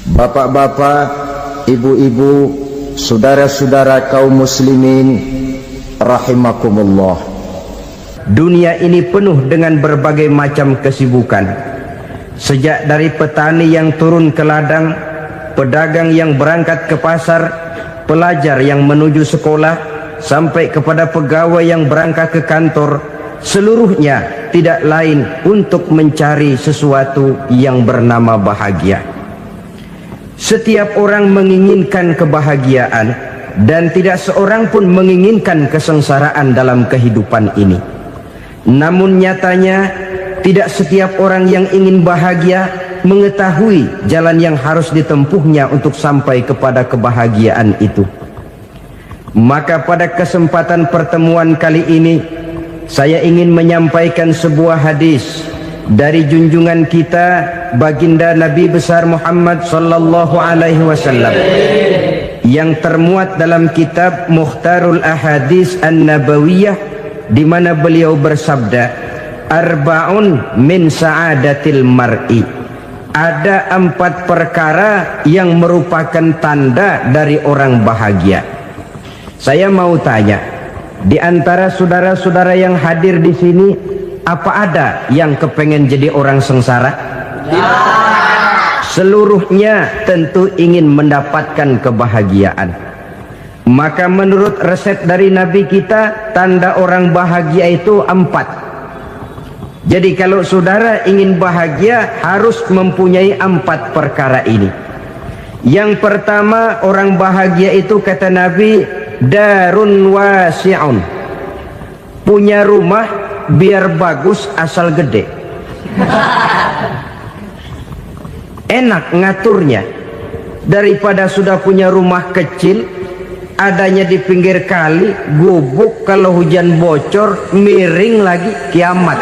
Bapak-bapak, ibu-ibu, saudara-saudara kaum muslimin rahimakumullah. Dunia ini penuh dengan berbagai macam kesibukan. Sejak dari petani yang turun ke ladang, pedagang yang berangkat ke pasar, pelajar yang menuju sekolah, sampai kepada pegawai yang berangkat ke kantor, seluruhnya tidak lain untuk mencari sesuatu yang bernama bahagia. Setiap orang menginginkan kebahagiaan, dan tidak seorang pun menginginkan kesengsaraan dalam kehidupan ini. Namun nyatanya tidak setiap orang yang ingin bahagia mengetahui jalan yang harus ditempuhnya untuk sampai kepada kebahagiaan itu. Maka pada kesempatan pertemuan kali ini, saya ingin menyampaikan sebuah hadis dari junjungan kita baginda Nabi besar Muhammad sallallahu alaihi wasallam yang termuat dalam kitab Mukhtarul Ahadits An-Nabawiyah, di mana beliau bersabda, arba'un min sa'adatil mar'i. Ada 4 perkara yang merupakan tanda dari orang bahagia. Saya mau tanya, di antara saudara-saudara yang hadir di sini, apa ada yang kepengen jadi orang sengsara? Ya. Seluruhnya tentu ingin mendapatkan kebahagiaan. Maka menurut resep dari Nabi kita, tanda orang bahagia itu 4. Jadi kalau saudara ingin bahagia, harus mempunyai 4 perkara ini. Yang pertama, orang bahagia itu kata Nabi, darun wasi'un. Punya rumah biar bagus asal gede. Enak ngaturnya, daripada sudah punya rumah kecil adanya di pinggir kali, gubuk, kalau hujan bocor, miring lagi, kiamat.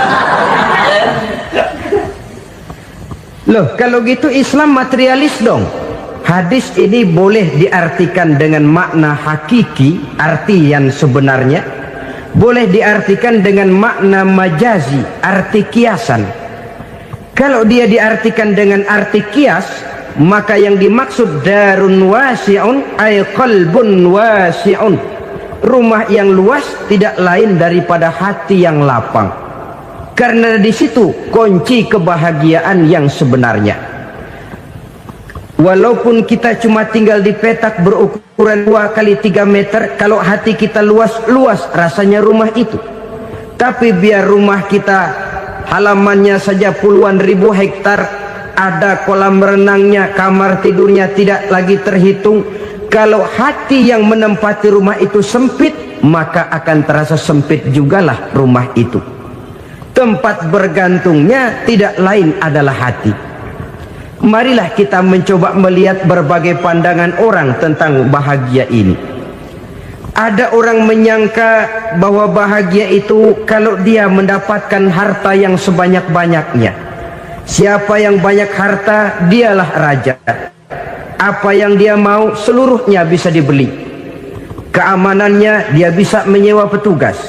Loh, kalau gitu Islam materialis dong. Hadis ini boleh diartikan dengan makna hakiki, arti yang sebenarnya, boleh diartikan dengan makna majazi, arti kiasan. Kalau dia diartikan dengan arti kias, maka yang dimaksud darun wasi'un ay qalbun wasi'un. Rumah yang luas tidak lain daripada hati yang lapang. Karena di situ kunci kebahagiaan yang sebenarnya. Walaupun kita cuma tinggal di petak berukuran 2 kali 3 meter, kalau hati kita luas-luas rasanya rumah itu. Tapi biar rumah kita halamannya saja puluhan ribu hektar, ada kolam renangnya, kamar tidurnya tidak lagi terhitung. Kalau hati yang menempati rumah itu sempit, maka akan terasa sempit jugalah rumah itu. Tempat bergantungnya tidak lain adalah hati. Marilah kita mencoba melihat berbagai pandangan orang tentang bahagia ini. Ada orang menyangka bahwa bahagia itu kalau dia mendapatkan harta yang sebanyak-banyaknya. Siapa yang banyak harta, dialah raja. Apa yang dia mau, seluruhnya bisa dibeli. Keamanannya, dia bisa menyewa petugas.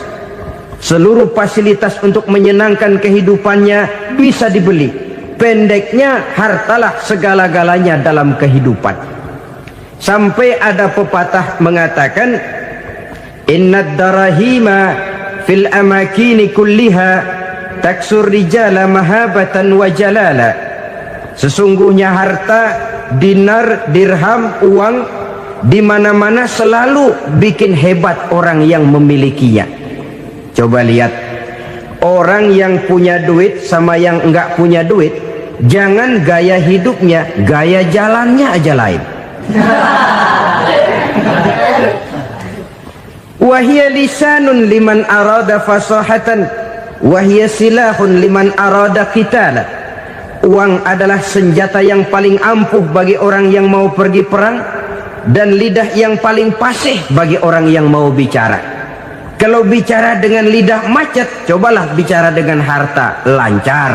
Seluruh fasilitas untuk menyenangkan kehidupannya bisa dibeli. Pendeknya, hartalah segala-galanya dalam kehidupan. Sampai ada pepatah mengatakan, innad darahima fil amakini kulliha taksur rijala mahabatan wa jalala. Sesungguhnya harta, dinar, dirham, uang di mana-mana selalu bikin hebat orang yang memilikinya. Coba lihat, orang yang punya duit sama yang enggak punya duit, jangan gaya hidupnya, gaya jalannya aja lain. Wahia lisanun liman arada fasahatan, wahia silahun liman arada qitala. Uang adalah senjata yang paling ampuh bagi orang yang mau pergi perang, dan lidah yang paling fasih bagi orang yang mau bicara. Kalau bicara dengan lidah macet, cobalah bicara dengan harta, lancar.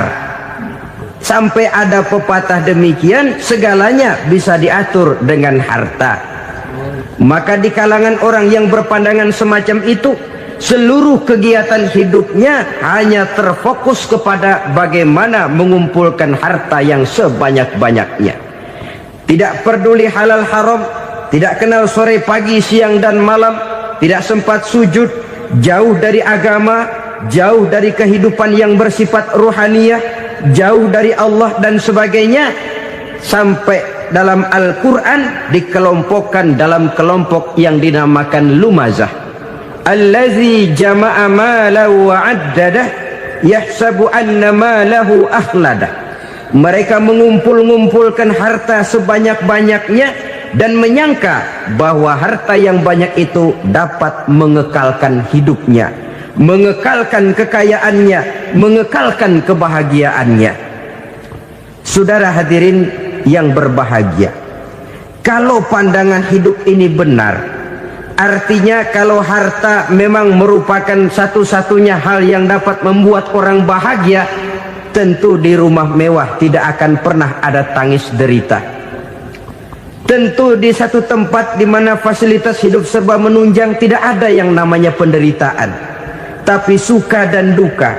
Sampai ada pepatah demikian, segalanya bisa diatur dengan harta. Maka di kalangan orang yang berpandangan semacam itu, seluruh kegiatan hidupnya hanya terfokus kepada bagaimana mengumpulkan harta yang sebanyak-banyaknya. tidak peduli halal haram, tidak kenal sore pagi siang dan malam, tidak sempat sujud, jauh dari agama, jauh dari kehidupan yang bersifat ruhaniyah, jauh dari Allah dan sebagainya, sampai dalam Al-Quran dikelompokkan dalam kelompok yang dinamakan lumazah. Allazi jama'a malahu wa 'addadah yahsabu anna malahu akhladah. Mereka mengumpul-ngumpulkan harta sebanyak-banyaknya dan menyangka bahwa harta yang banyak itu dapat mengekalkan hidupnya, mengekalkan kekayaannya, mengekalkan kebahagiaannya. Saudara hadirin yang berbahagia, kalau pandangan hidup ini benar, artinya kalau harta memang merupakan satu-satunya hal yang dapat membuat orang bahagia, tentu di rumah mewah tidak akan pernah ada tangis derita. Tentu di satu tempat di mana fasilitas hidup serba menunjang tidak ada yang namanya penderitaan. Tapi suka dan duka,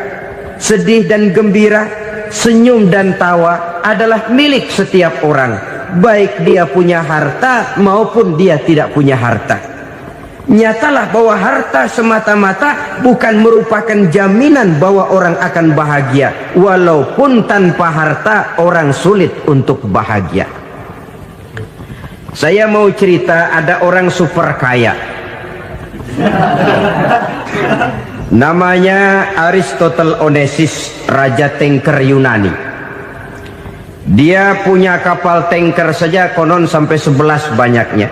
sedih dan gembira, senyum dan tawa adalah milik setiap orang, baik dia punya harta maupun dia tidak punya harta. Nyatalah bahwa harta semata-mata bukan merupakan jaminan bahwa orang akan bahagia, walaupun tanpa harta orang sulit untuk bahagia. Saya mau cerita, ada orang super kaya, namanya Aristotle Onassis, raja tanker Yunani. Dia punya kapal tanker saja konon sampai 11 banyaknya.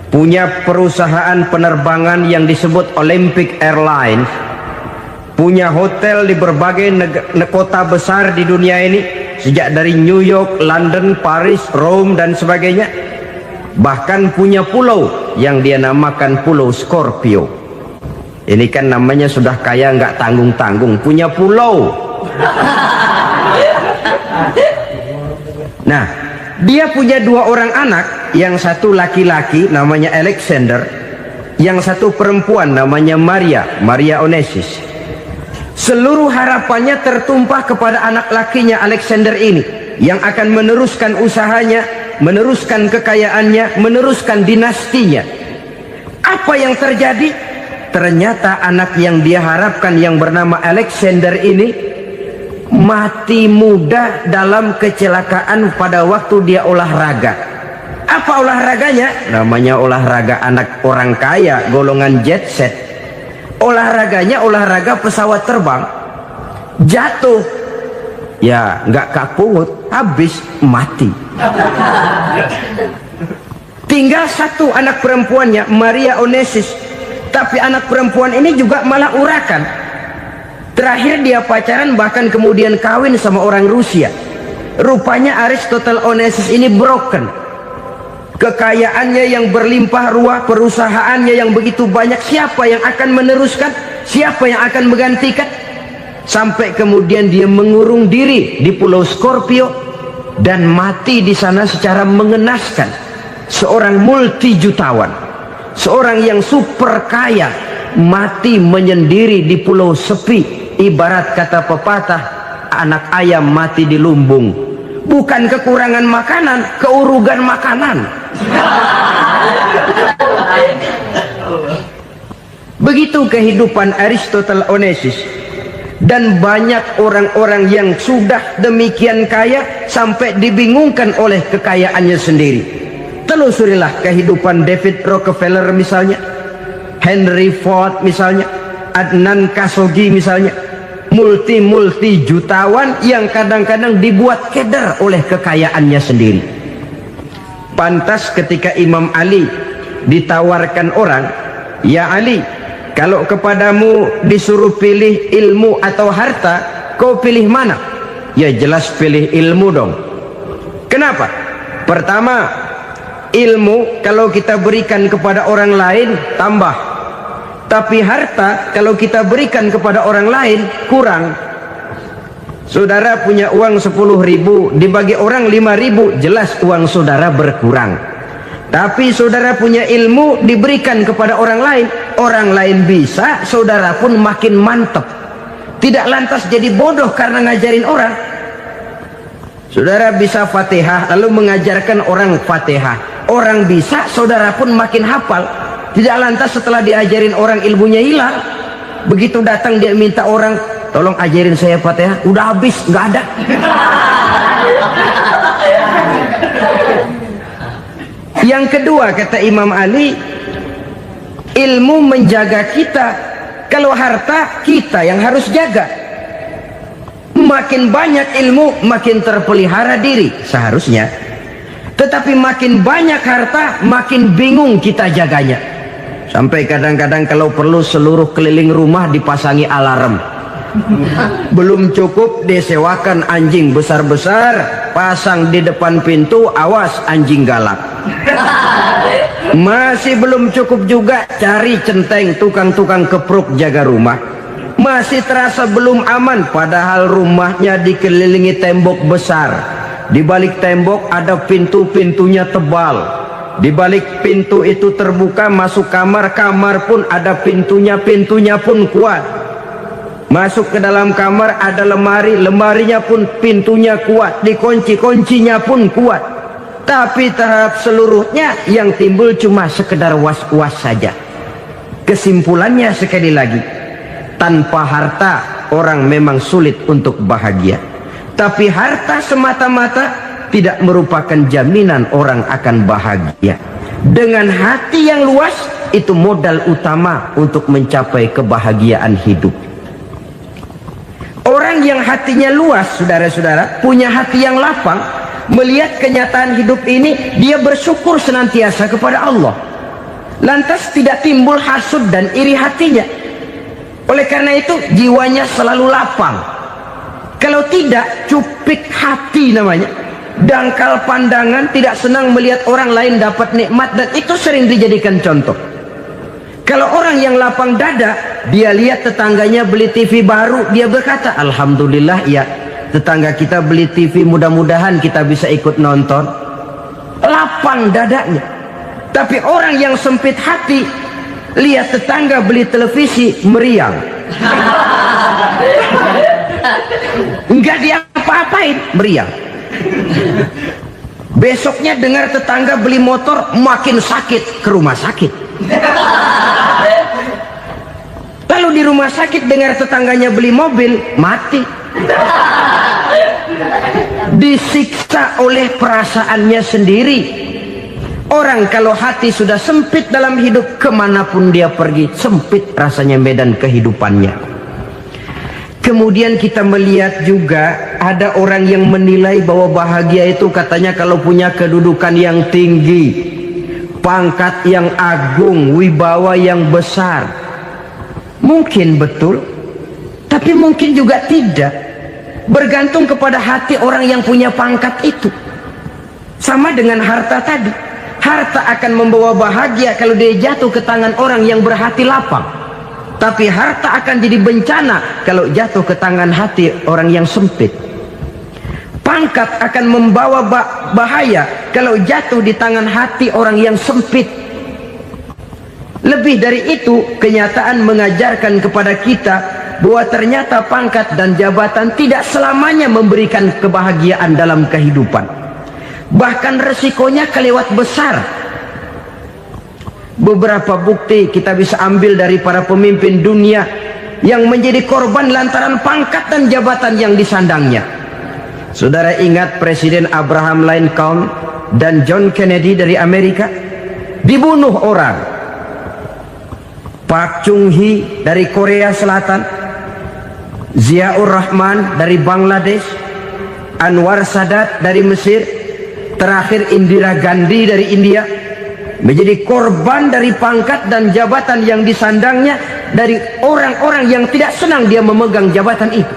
Punya perusahaan penerbangan yang disebut Olympic Airlines, punya hotel di berbagai kota besar di dunia ini, sejak dari New York, London, Paris, Rome dan sebagainya. Bahkan punya pulau yang dia namakan Pulau Scorpio. Ini kan namanya sudah kaya nggak tanggung-tanggung, punya pulau. Nah, dia punya 2 orang anak, yang satu laki-laki namanya Alexander, yang satu perempuan namanya Maria Onassis. Seluruh harapannya tertumpah kepada anak lakinya Alexander ini, yang akan meneruskan usahanya, meneruskan kekayaannya, meneruskan dinastinya. Apa yang terjadi? Ternyata anak yang dia harapkan yang bernama Alexander ini mati muda dalam kecelakaan pada waktu dia olahraga. Apa olahraganya? Namanya olahraga anak orang kaya, golongan jet set. Olahraganya olahraga pesawat terbang. Jatuh, ya nggak kapungut, habis mati. Tinggal satu anak perempuannya, Maria Onassis. Tapi anak perempuan ini juga malah urakan. Terakhir dia pacaran, bahkan kemudian kawin sama orang Rusia. Rupanya Aristotle Onassis ini broken. Kekayaannya yang berlimpah ruah, perusahaannya yang begitu banyak, siapa yang akan meneruskan? Siapa yang akan menggantikan? Sampai kemudian dia mengurung diri di Pulau Scorpio dan mati di sana secara mengenaskan. Seorang multijutawan, seorang yang super kaya, mati menyendiri di pulau sepi. Ibarat kata pepatah, anak ayam mati di lumbung. Bukan kekurangan makanan, keurugan makanan. Begitu kehidupan Aristotle Onassis. Dan banyak orang-orang yang sudah demikian kaya sampai dibingungkan oleh kekayaannya sendiri. Telusurilah kehidupan David Rockefeller misalnya, Henry Ford misalnya, Adnan Khashoggi misalnya. Multi jutawan yang kadang-kadang dibuat keder oleh kekayaannya sendiri. Pantas ketika Imam Ali ditawarkan orang, "Ya Ali, kalau kepadamu disuruh pilih ilmu atau harta, kau pilih mana?" Ya jelas pilih ilmu dong. Kenapa? Pertama, ilmu kalau kita berikan kepada orang lain tambah. Tapi harta kalau kita berikan kepada orang lain kurang. Saudara punya uang 10.000, dibagi orang 5.000, jelas uang saudara berkurang. Tapi saudara punya ilmu, diberikan kepada orang lain bisa, saudara pun makin mantep. Tidak lantas jadi bodoh karena ngajarin orang. Saudara bisa Fatihah lalu mengajarkan orang Fatihah. Orang bisa, saudara pun makin hafal. Tidak lantas setelah diajarin orang ilmunya hilang. Begitu datang dia minta orang, tolong ajarin saya Fatihah, udah habis, nggak ada. Yang kedua kata Imam Ali, ilmu menjaga kita. Kalau harta, kita yang harus jaga. Makin banyak ilmu, makin terpelihara diri seharusnya. Tetapi makin banyak harta, makin bingung kita jaganya. Sampai kadang-kadang kalau perlu seluruh keliling rumah dipasangi alarm. Belum cukup disewakan anjing besar-besar, pasang di depan pintu, awas anjing galak. Masih belum cukup juga, cari centeng tukang-tukang kepruk jaga rumah. Masih terasa belum aman, padahal rumahnya dikelilingi tembok besar. Di balik tembok ada pintu-pintunya tebal. Di balik pintu itu terbuka masuk kamar, kamar pun ada pintunya, pintunya pun kuat. Masuk ke dalam kamar ada lemari, lemarinya pun pintunya kuat, dikunci, kuncinya pun kuat. Tapi terhadap seluruhnya yang timbul cuma sekedar was-was saja. Kesimpulannya sekali lagi, tanpa harta orang memang sulit untuk bahagia. Tapi harta semata-mata tidak merupakan jaminan orang akan bahagia. Dengan hati yang luas, itu modal utama untuk mencapai kebahagiaan hidup. Orang yang hatinya luas, saudara-saudara, punya hati yang lapang, melihat kenyataan hidup ini, dia bersyukur senantiasa kepada Allah. Lantas tidak timbul hasud dan iri hatinya. Oleh karena itu jiwanya selalu lapang. Kalau tidak, cupik hati namanya, dangkal pandangan, tidak senang melihat orang lain dapat nikmat, dan itu sering dijadikan contoh. Kalau orang yang lapang dada, dia lihat tetangganya beli TV baru, dia berkata, alhamdulillah ya, tetangga kita beli TV, mudah-mudahan kita bisa ikut nonton. Lapang dadanya. Tapi orang yang sempit hati, lihat tetangga beli televisi, meriang. Enggak diapa-apain, meriang. Besoknya dengar tetangga beli motor, makin sakit, ke rumah sakit. Lalu di rumah sakit dengar tetangganya beli mobil, mati. Disiksa oleh perasaannya sendiri. Orang kalau hati sudah sempit dalam hidup, kemanapun dia pergi, sempit rasanya medan kehidupannya. Kemudian kita melihat juga ada orang yang menilai bahwa bahagia itu katanya kalau punya kedudukan yang tinggi, pangkat yang agung, wibawa yang besar. Mungkin betul, tapi mungkin juga tidak. Bergantung kepada hati orang yang punya pangkat itu. Sama dengan harta tadi. Harta akan membawa bahagia kalau dia jatuh ke tangan orang yang berhati lapang. Tapi harta akan jadi bencana kalau jatuh ke tangan hati orang yang sempit. Pangkat akan membawa bahaya kalau jatuh di tangan hati orang yang sempit. Lebih dari itu, kenyataan mengajarkan kepada kita bahwa ternyata pangkat dan jabatan tidak selamanya memberikan kebahagiaan dalam kehidupan. Bahkan resikonya kelewat besar. Beberapa bukti kita bisa ambil dari para pemimpin dunia yang menjadi korban lantaran pangkat dan jabatan yang disandangnya. Saudara ingat Presiden Abraham Lincoln dan John Kennedy dari Amerika? Dibunuh orang. Park Chung-hee dari Korea Selatan, Ziaur Rahman dari Bangladesh, Anwar Sadat dari Mesir, terakhir Indira Gandhi dari India, menjadi korban dari pangkat dan jabatan yang disandangnya dari orang-orang yang tidak senang dia memegang jabatan itu.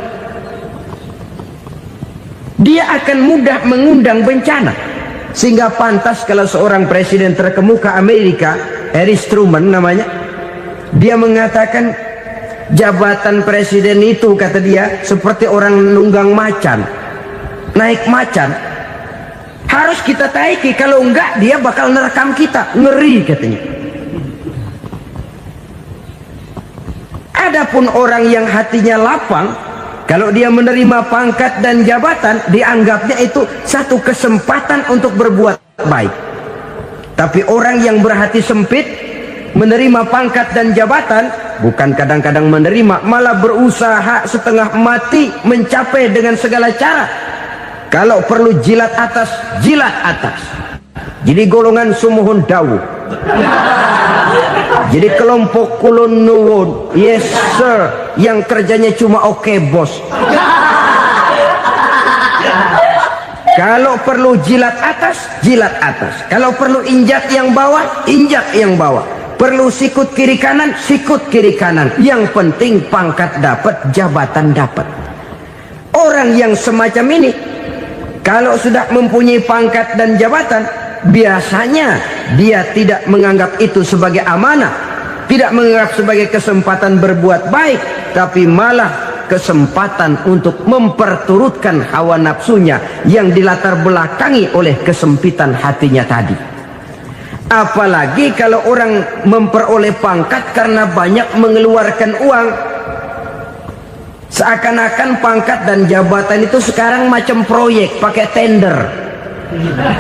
Dia akan mudah mengundang bencana. Sehingga pantas kalau seorang presiden terkemuka Amerika, Harry Truman namanya, dia mengatakan jabatan presiden itu, kata dia, seperti orang nunggang macan, naik macan. Harus kita taiki, kalau enggak dia bakal nerekam kita, ngeri katanya. Adapun orang yang hatinya lapang, Kalau dia menerima pangkat dan jabatan, dianggapnya itu satu kesempatan untuk berbuat baik. Tapi orang yang berhati sempit, menerima pangkat dan jabatan, bukan kadang-kadang menerima, malah berusaha setengah mati mencapai dengan segala cara. Kalau perlu jilat atas, jilat atas. Jadi golongan sumuhun dawu. Jadi kelompok kulon nuwun, yes sir, yang kerjanya cuma oke bos. Kalau perlu jilat atas, jilat atas. Kalau perlu injak yang bawah, injak yang bawah. Perlu sikut kiri kanan, sikut kiri kanan. Yang penting pangkat dapat, jabatan dapat. Orang yang semacam ini, kalau sudah mempunyai pangkat dan jabatan, biasanya dia tidak menganggap itu sebagai amanah, tidak menganggap sebagai kesempatan berbuat baik, tapi malah kesempatan untuk memperturutkan hawa nafsunya yang dilatar belakangi oleh kesempitan hatinya tadi. Apalagi kalau orang memperoleh pangkat karena banyak mengeluarkan uang, seakan-akan pangkat dan jabatan itu sekarang macam proyek pakai tender.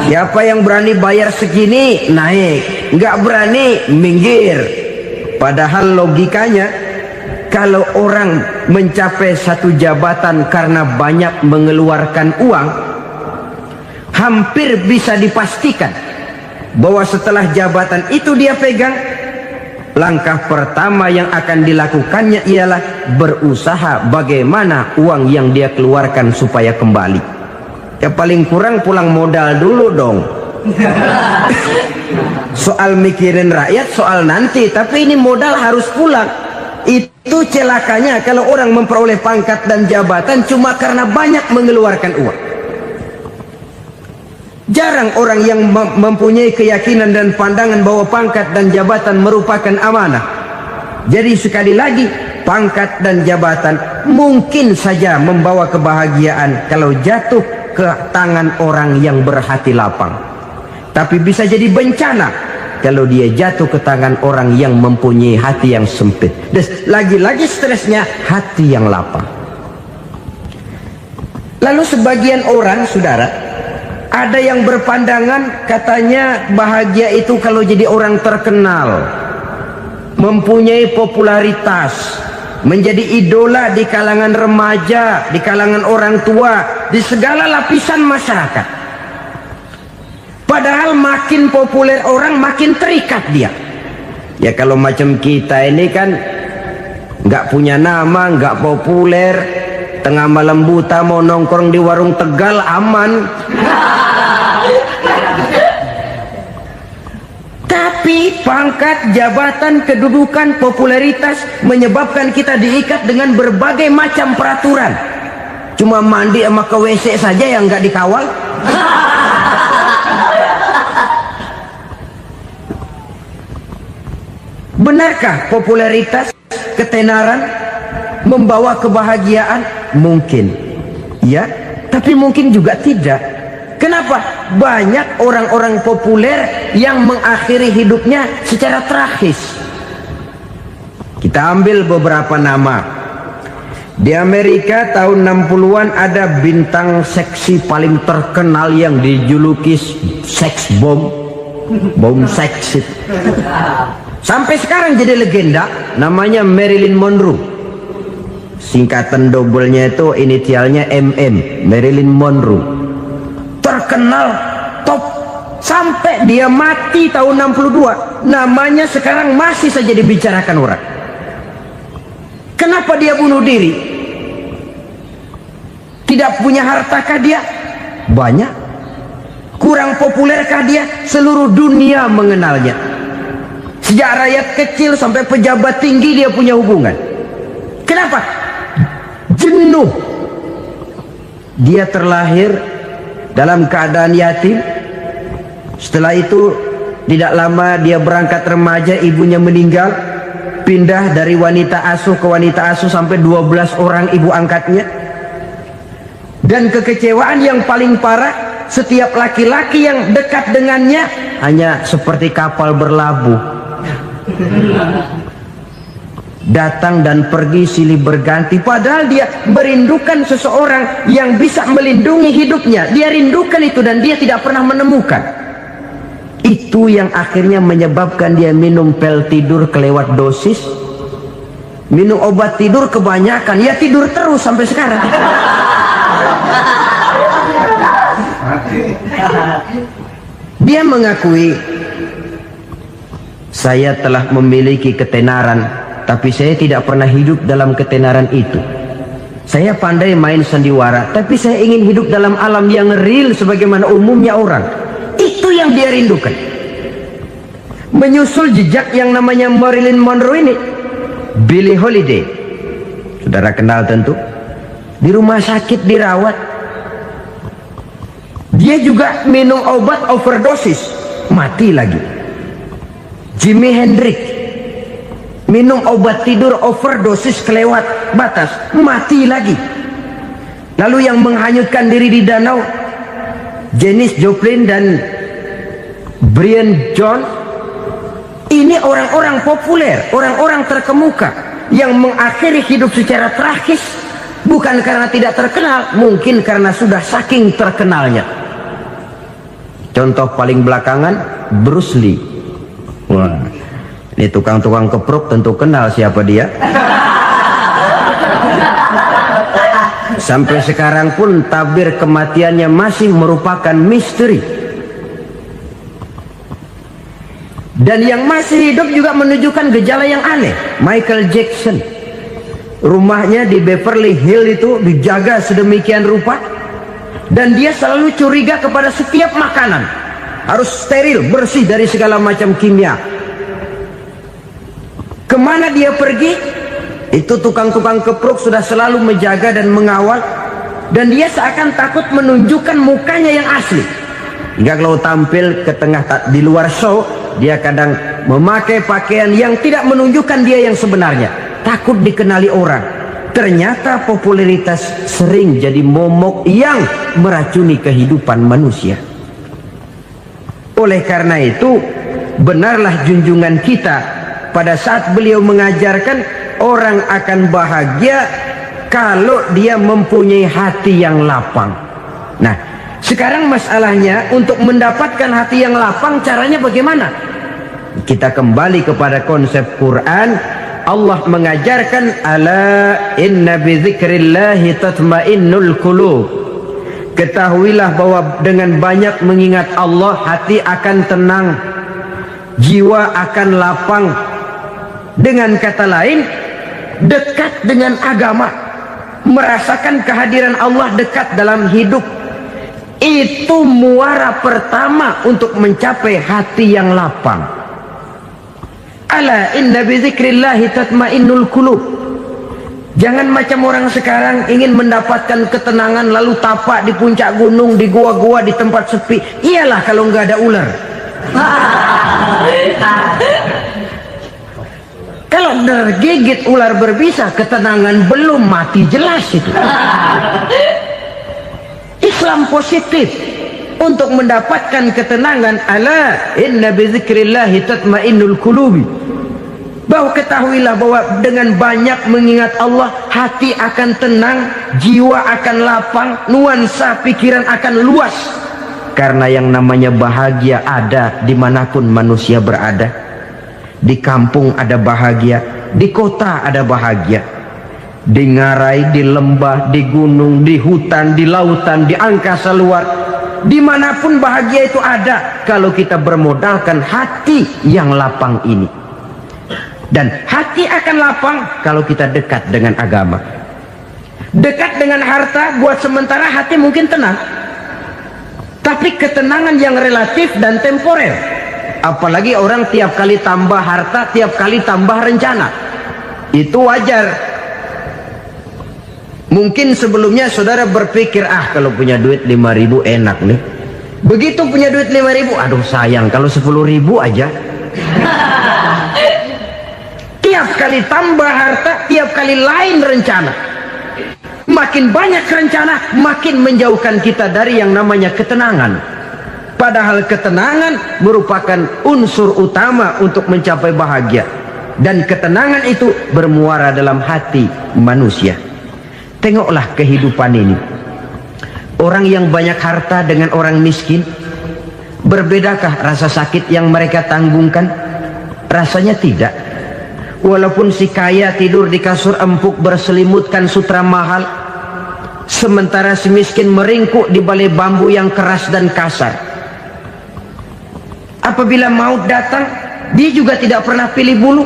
Siapa yang berani bayar segini naik, nggak berani minggir. Padahal logikanya, kalau orang mencapai satu jabatan karena banyak mengeluarkan uang, hampir bisa dipastikan bahwa setelah jabatan itu dia pegang, langkah pertama yang akan dilakukannya ialah berusaha bagaimana uang yang dia keluarkan supaya kembali. Ya paling kurang pulang modal dulu dong. Soal mikirin rakyat soal nanti, tapi ini modal harus pulang. Itu celakanya kalau orang memperoleh pangkat dan jabatan cuma karena banyak mengeluarkan uang. Jarang orang yang mempunyai keyakinan dan pandangan bahwa pangkat dan jabatan merupakan amanah. Jadi sekali lagi, pangkat dan jabatan mungkin saja membawa kebahagiaan kalau jatuh ke tangan orang yang berhati lapang, tapi bisa jadi bencana kalau dia jatuh ke tangan orang yang mempunyai hati yang sempit. Dan lagi-lagi stresnya hati yang lapang. Lalu sebagian orang, saudara, ada yang berpandangan katanya bahagia itu kalau jadi orang terkenal, mempunyai popularitas, menjadi idola di kalangan remaja, di kalangan orang tua, di segala lapisan masyarakat. Padahal makin populer orang, makin terikat dia. Ya kalau macam kita ini kan nggak punya nama, nggak populer, tengah malam buta mau nongkrong di warung Tegal aman. Tapi pangkat, jabatan, kedudukan, popularitas menyebabkan kita diikat dengan berbagai macam peraturan. Cuma mandi sama ke WC saja yang nggak dikawal. Benarkah popularitas, ketenaran membawa kebahagiaan? Mungkin, ya, tapi mungkin juga tidak. Kenapa? Banyak orang-orang populer yang mengakhiri hidupnya secara tragis. Kita ambil beberapa nama. Di Amerika tahun 60-an ada bintang seksi paling terkenal yang dijuluki seks bom. Bom seks. Sampai sekarang jadi legenda, namanya Marilyn Monroe. Singkatan doublenya itu inisialnya MM, Marilyn Monroe. Terkenal top sampai dia mati tahun 62, namanya sekarang masih saja dibicarakan orang. Kenapa dia bunuh diri? Tidak punya hartakah dia? Banyak. Kurang populerkah dia? Seluruh dunia mengenalnya. Sejak rakyat kecil sampai pejabat tinggi dia punya hubungan. Kenapa? Jenuh. Dia terlahir dalam keadaan yatim. Setelah itu tidak lama dia berangkat remaja, ibunya meninggal, pindah dari wanita asuh ke wanita asuh sampai 12 orang ibu angkatnya. Dan kekecewaan yang paling parah, setiap laki-laki yang dekat dengannya hanya seperti kapal berlabuh. datang dan pergi silih berganti, padahal dia merindukan seseorang yang bisa melindungi hidupnya. Dia rindukan itu dan dia tidak pernah menemukan. Itu yang akhirnya menyebabkan dia minum pil tidur kelewat dosis, minum obat tidur kebanyakan, ya tidur terus sampai sekarang. Dia mengakui, saya telah memiliki ketenaran, tapi saya tidak pernah hidup dalam ketenaran itu. Saya pandai main sandiwara, tapi saya ingin hidup dalam alam yang real sebagaimana umumnya orang. Itu yang dia rindukan. Menyusul jejak yang namanya Marilyn Monroe ini, Billie Holiday, saudara kenal tentu, di rumah sakit dirawat. Dia juga minum obat overdosis, mati lagi. Jimi Hendrix minum obat tidur overdosis kelewat batas, mati lagi. Lalu yang menghanyutkan diri di danau, Janis Joplin dan Brian Jones. Ini orang-orang populer, orang-orang terkemuka yang mengakhiri hidup secara tragis, bukan karena tidak terkenal, mungkin karena sudah saking terkenalnya. Contoh paling belakangan, Bruce Lee. Wah, ini tukang-tukang keprok tentu kenal siapa dia. Sampai sekarang pun tabir kematiannya masih merupakan misteri. Dan yang masih hidup juga menunjukkan gejala yang aneh. Michael Jackson, rumahnya di Beverly Hills itu dijaga sedemikian rupa, dan dia selalu curiga kepada setiap makanan harus steril, bersih dari segala macam kimia. Kemana dia pergi, itu tukang-tukang keprok sudah selalu menjaga dan mengawal, dan dia seakan takut menunjukkan mukanya yang asli. Hingga kalau tampil ke tengah di luar show, dia kadang memakai pakaian yang tidak menunjukkan dia yang sebenarnya, takut dikenali orang. Ternyata popularitas sering jadi momok yang meracuni kehidupan manusia. Oleh karena itu, benarlah junjungan kita pada saat beliau mengajarkan orang akan bahagia kalau dia mempunyai hati yang lapang. Nah, sekarang masalahnya untuk mendapatkan hati yang lapang, caranya bagaimana? Kita kembali kepada konsep Quran. Allah mengajarkan, ala inna bizikrillahi tatmainnul qulub. Ketahuilah bahwa dengan banyak mengingat Allah, hati akan tenang, jiwa akan lapang. Dengan kata lain, dekat dengan agama, merasakan kehadiran Allah dekat dalam hidup. Itu muara pertama untuk mencapai hati yang lapang. Ala inna bizikrillahi tatmainnul qulub. Jangan macam orang sekarang ingin mendapatkan ketenangan lalu tapak di puncak gunung, di gua-gua, di tempat sepi. Iyalah kalau nggak ada ular. Kalau tergigit ular berbisa, ketenangan belum, mati jelas itu. Islam positif untuk mendapatkan ketenangan. Ala inna bizikrillahi tatmainnul qulubi. Bahwa ketahuilah bahwa dengan banyak mengingat Allah, hati akan tenang, jiwa akan lapang, nuansa pikiran akan luas. Karena yang namanya bahagia ada dimanapun manusia berada. Di kampung ada bahagia, di kota ada bahagia, di ngarai, di lembah, di gunung, di hutan, di lautan, di angkasa luar, dimanapun bahagia itu ada kalau kita bermodalkan hati yang lapang ini. Dan hati akan lapang kalau kita dekat dengan agama. Dekat dengan harta buat sementara hati mungkin tenang, tapi ketenangan yang relatif dan temporer. Apalagi orang tiap kali tambah harta, tiap kali tambah rencana. Itu wajar. Mungkin sebelumnya saudara berpikir, kalau punya duit 5.000 enak nih. Begitu punya duit 5.000, aduh sayang kalau 10.000 aja. Tiap kali tambah harta, tiap kali lain rencana. Makin banyak rencana, makin menjauhkan kita dari yang namanya ketenangan. Padahal ketenangan merupakan unsur utama untuk mencapai bahagia. dan ketenangan itu bermuara dalam hati manusia. Tengoklah kehidupan ini. Orang yang banyak harta dengan orang miskin, berbedakah rasa sakit yang mereka tanggungkan? Rasanya tidak. Walaupun si kaya tidur di kasur empuk berselimutkan sutra mahal, sementara si miskin meringkuk di balai bambu yang keras dan kasar. Apabila maut datang, dia juga tidak pernah pilih bulu.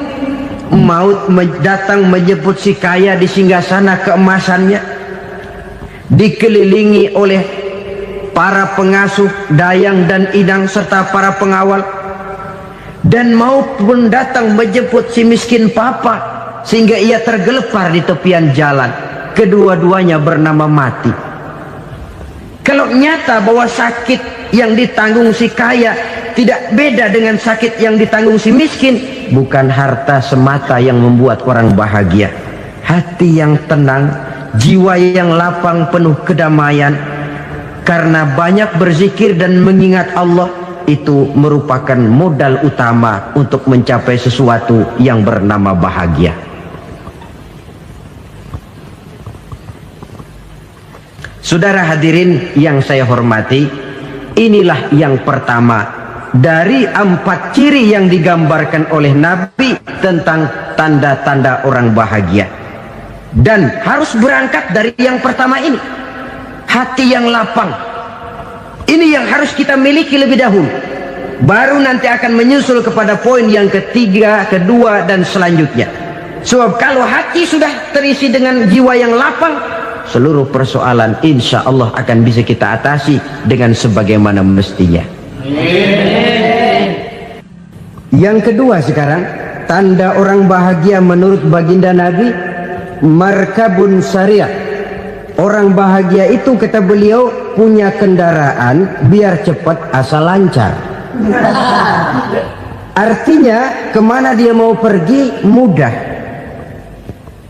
Maut datang menjemput si kaya di singgasana keemasannya, dikelilingi oleh para pengasuh, dayang dan idang serta para pengawal. Dan maut pun datang menjemput si miskin papa sehingga ia tergelepar di tepian jalan. Kedua-duanya bernama mati. Kalau nyata bahwa sakit yang ditanggung si kaya tidak beda dengan sakit yang ditanggung si miskin, bukan harta semata yang membuat orang bahagia. Hati yang tenang, jiwa yang lapang penuh kedamaian karena banyak berzikir dan mengingat Allah, itu merupakan modal utama untuk mencapai sesuatu yang bernama bahagia. Saudara hadirin yang saya hormati, inilah yang pertama dari 4 ciri yang digambarkan oleh Nabi tentang tanda-tanda orang bahagia. Dan harus berangkat dari yang pertama ini, hati yang lapang. Ini yang harus kita miliki lebih dahulu, baru nanti akan menyusul kepada poin yang ketiga, kedua dan selanjutnya. Sebab kalau hati sudah terisi dengan jiwa yang lapang, seluruh persoalan insya Allah akan bisa kita atasi dengan sebagaimana mestinya. Yang kedua sekarang, tanda orang bahagia menurut baginda Nabi, markabun syariah. Orang bahagia itu, kata beliau, punya kendaraan biar cepat asal lancar. Artinya kemana dia mau pergi mudah.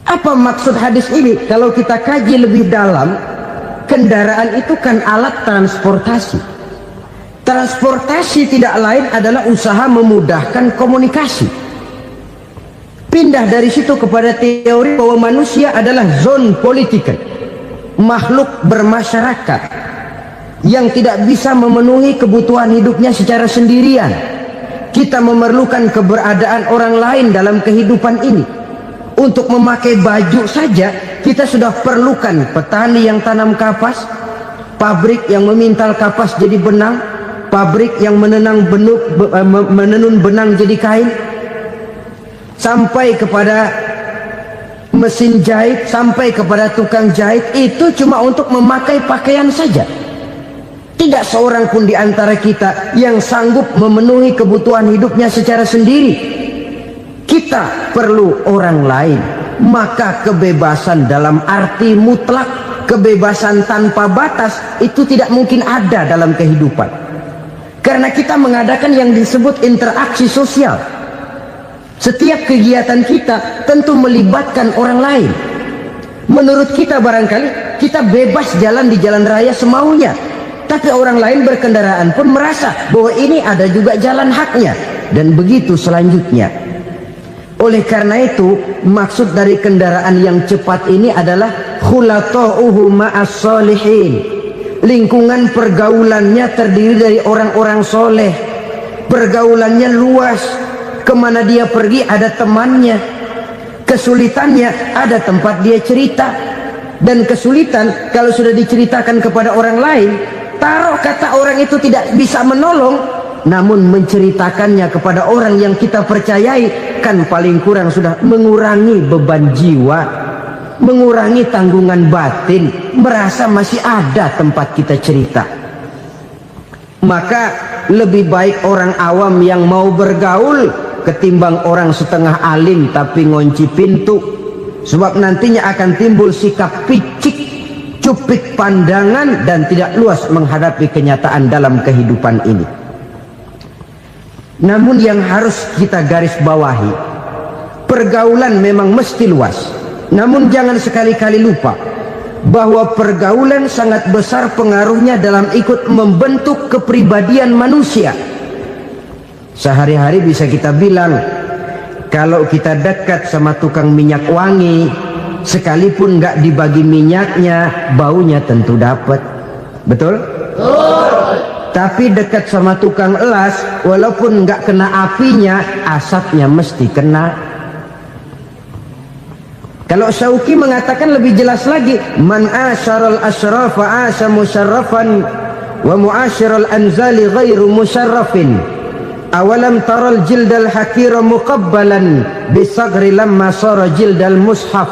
Apa maksud hadis ini? Kalau kita kaji lebih dalam, kendaraan itu kan alat transportasi. Transportasi tidak lain adalah usaha memudahkan komunikasi. Pindah dari situ kepada teori bahwa manusia adalah zon political, makhluk bermasyarakat yang tidak bisa memenuhi kebutuhan hidupnya secara sendirian. Kita memerlukan keberadaan orang lain dalam kehidupan ini. Untuk memakai baju saja kita sudah perlukan petani yang tanam kapas, pabrik yang memintal kapas jadi benang, pabrik yang menenun benang jadi kain, sampai kepada mesin jahit, sampai kepada tukang jahit. Itu cuma untuk memakai pakaian saja. Tidak seorang pun di antara kita yang sanggup memenuhi kebutuhan hidupnya secara sendiri. Kita perlu orang lain. Maka kebebasan dalam arti mutlak, kebebasan tanpa batas, itu tidak mungkin ada dalam kehidupan. Karena kita mengadakan yang disebut interaksi sosial. Setiap kegiatan kita tentu melibatkan orang lain. Menurut kita barangkali kita bebas jalan di jalan raya semaunya, tapi orang lain berkendaraan pun merasa bahwa ini ada juga jalan haknya, dan begitu selanjutnya. Oleh karena itu, maksud dari kendaraan yang cepat ini adalah khulata'uhu ma'as solihin. Lingkungan pergaulannya terdiri dari orang-orang soleh. Pergaulannya luas. Kemana dia pergi ada temannya. Kesulitannya ada tempat dia cerita. Dan kesulitan kalau sudah diceritakan kepada orang lain, taruh kata orang itu tidak bisa menolong, namun menceritakannya kepada orang yang kita percayai, kan paling kurang sudah mengurangi beban jiwa, mengurangi tanggungan batin, merasa masih ada tempat kita cerita. Maka lebih baik orang awam yang mau bergaul ketimbang orang setengah alim tapi ngunci pintu. Sebab nantinya akan timbul sikap picik, cupik pandangan, dan tidak luas menghadapi kenyataan dalam kehidupan ini. Namun yang harus kita garis bawahi, pergaulan memang mesti luas. Namun jangan sekali-kali lupa bahwa pergaulan sangat besar pengaruhnya dalam ikut membentuk kepribadian manusia. Sehari-hari bisa kita bilang, Kalau kita dekat sama tukang minyak wangi, sekalipun nggak dibagi minyaknya, baunya tentu dapat. Betul? Tapi dekat sama tukang elas, walaupun nggak kena apinya, asapnya mesti kena. Kalau Syauqi mengatakan lebih jelas lagi, man asyaral asyrafa asya musyarrafan wa muasyiral anzali ghairu musyarrafin. Awalam taral jildal hakira muqabbalan bisagri lamma sara jildal mushaf.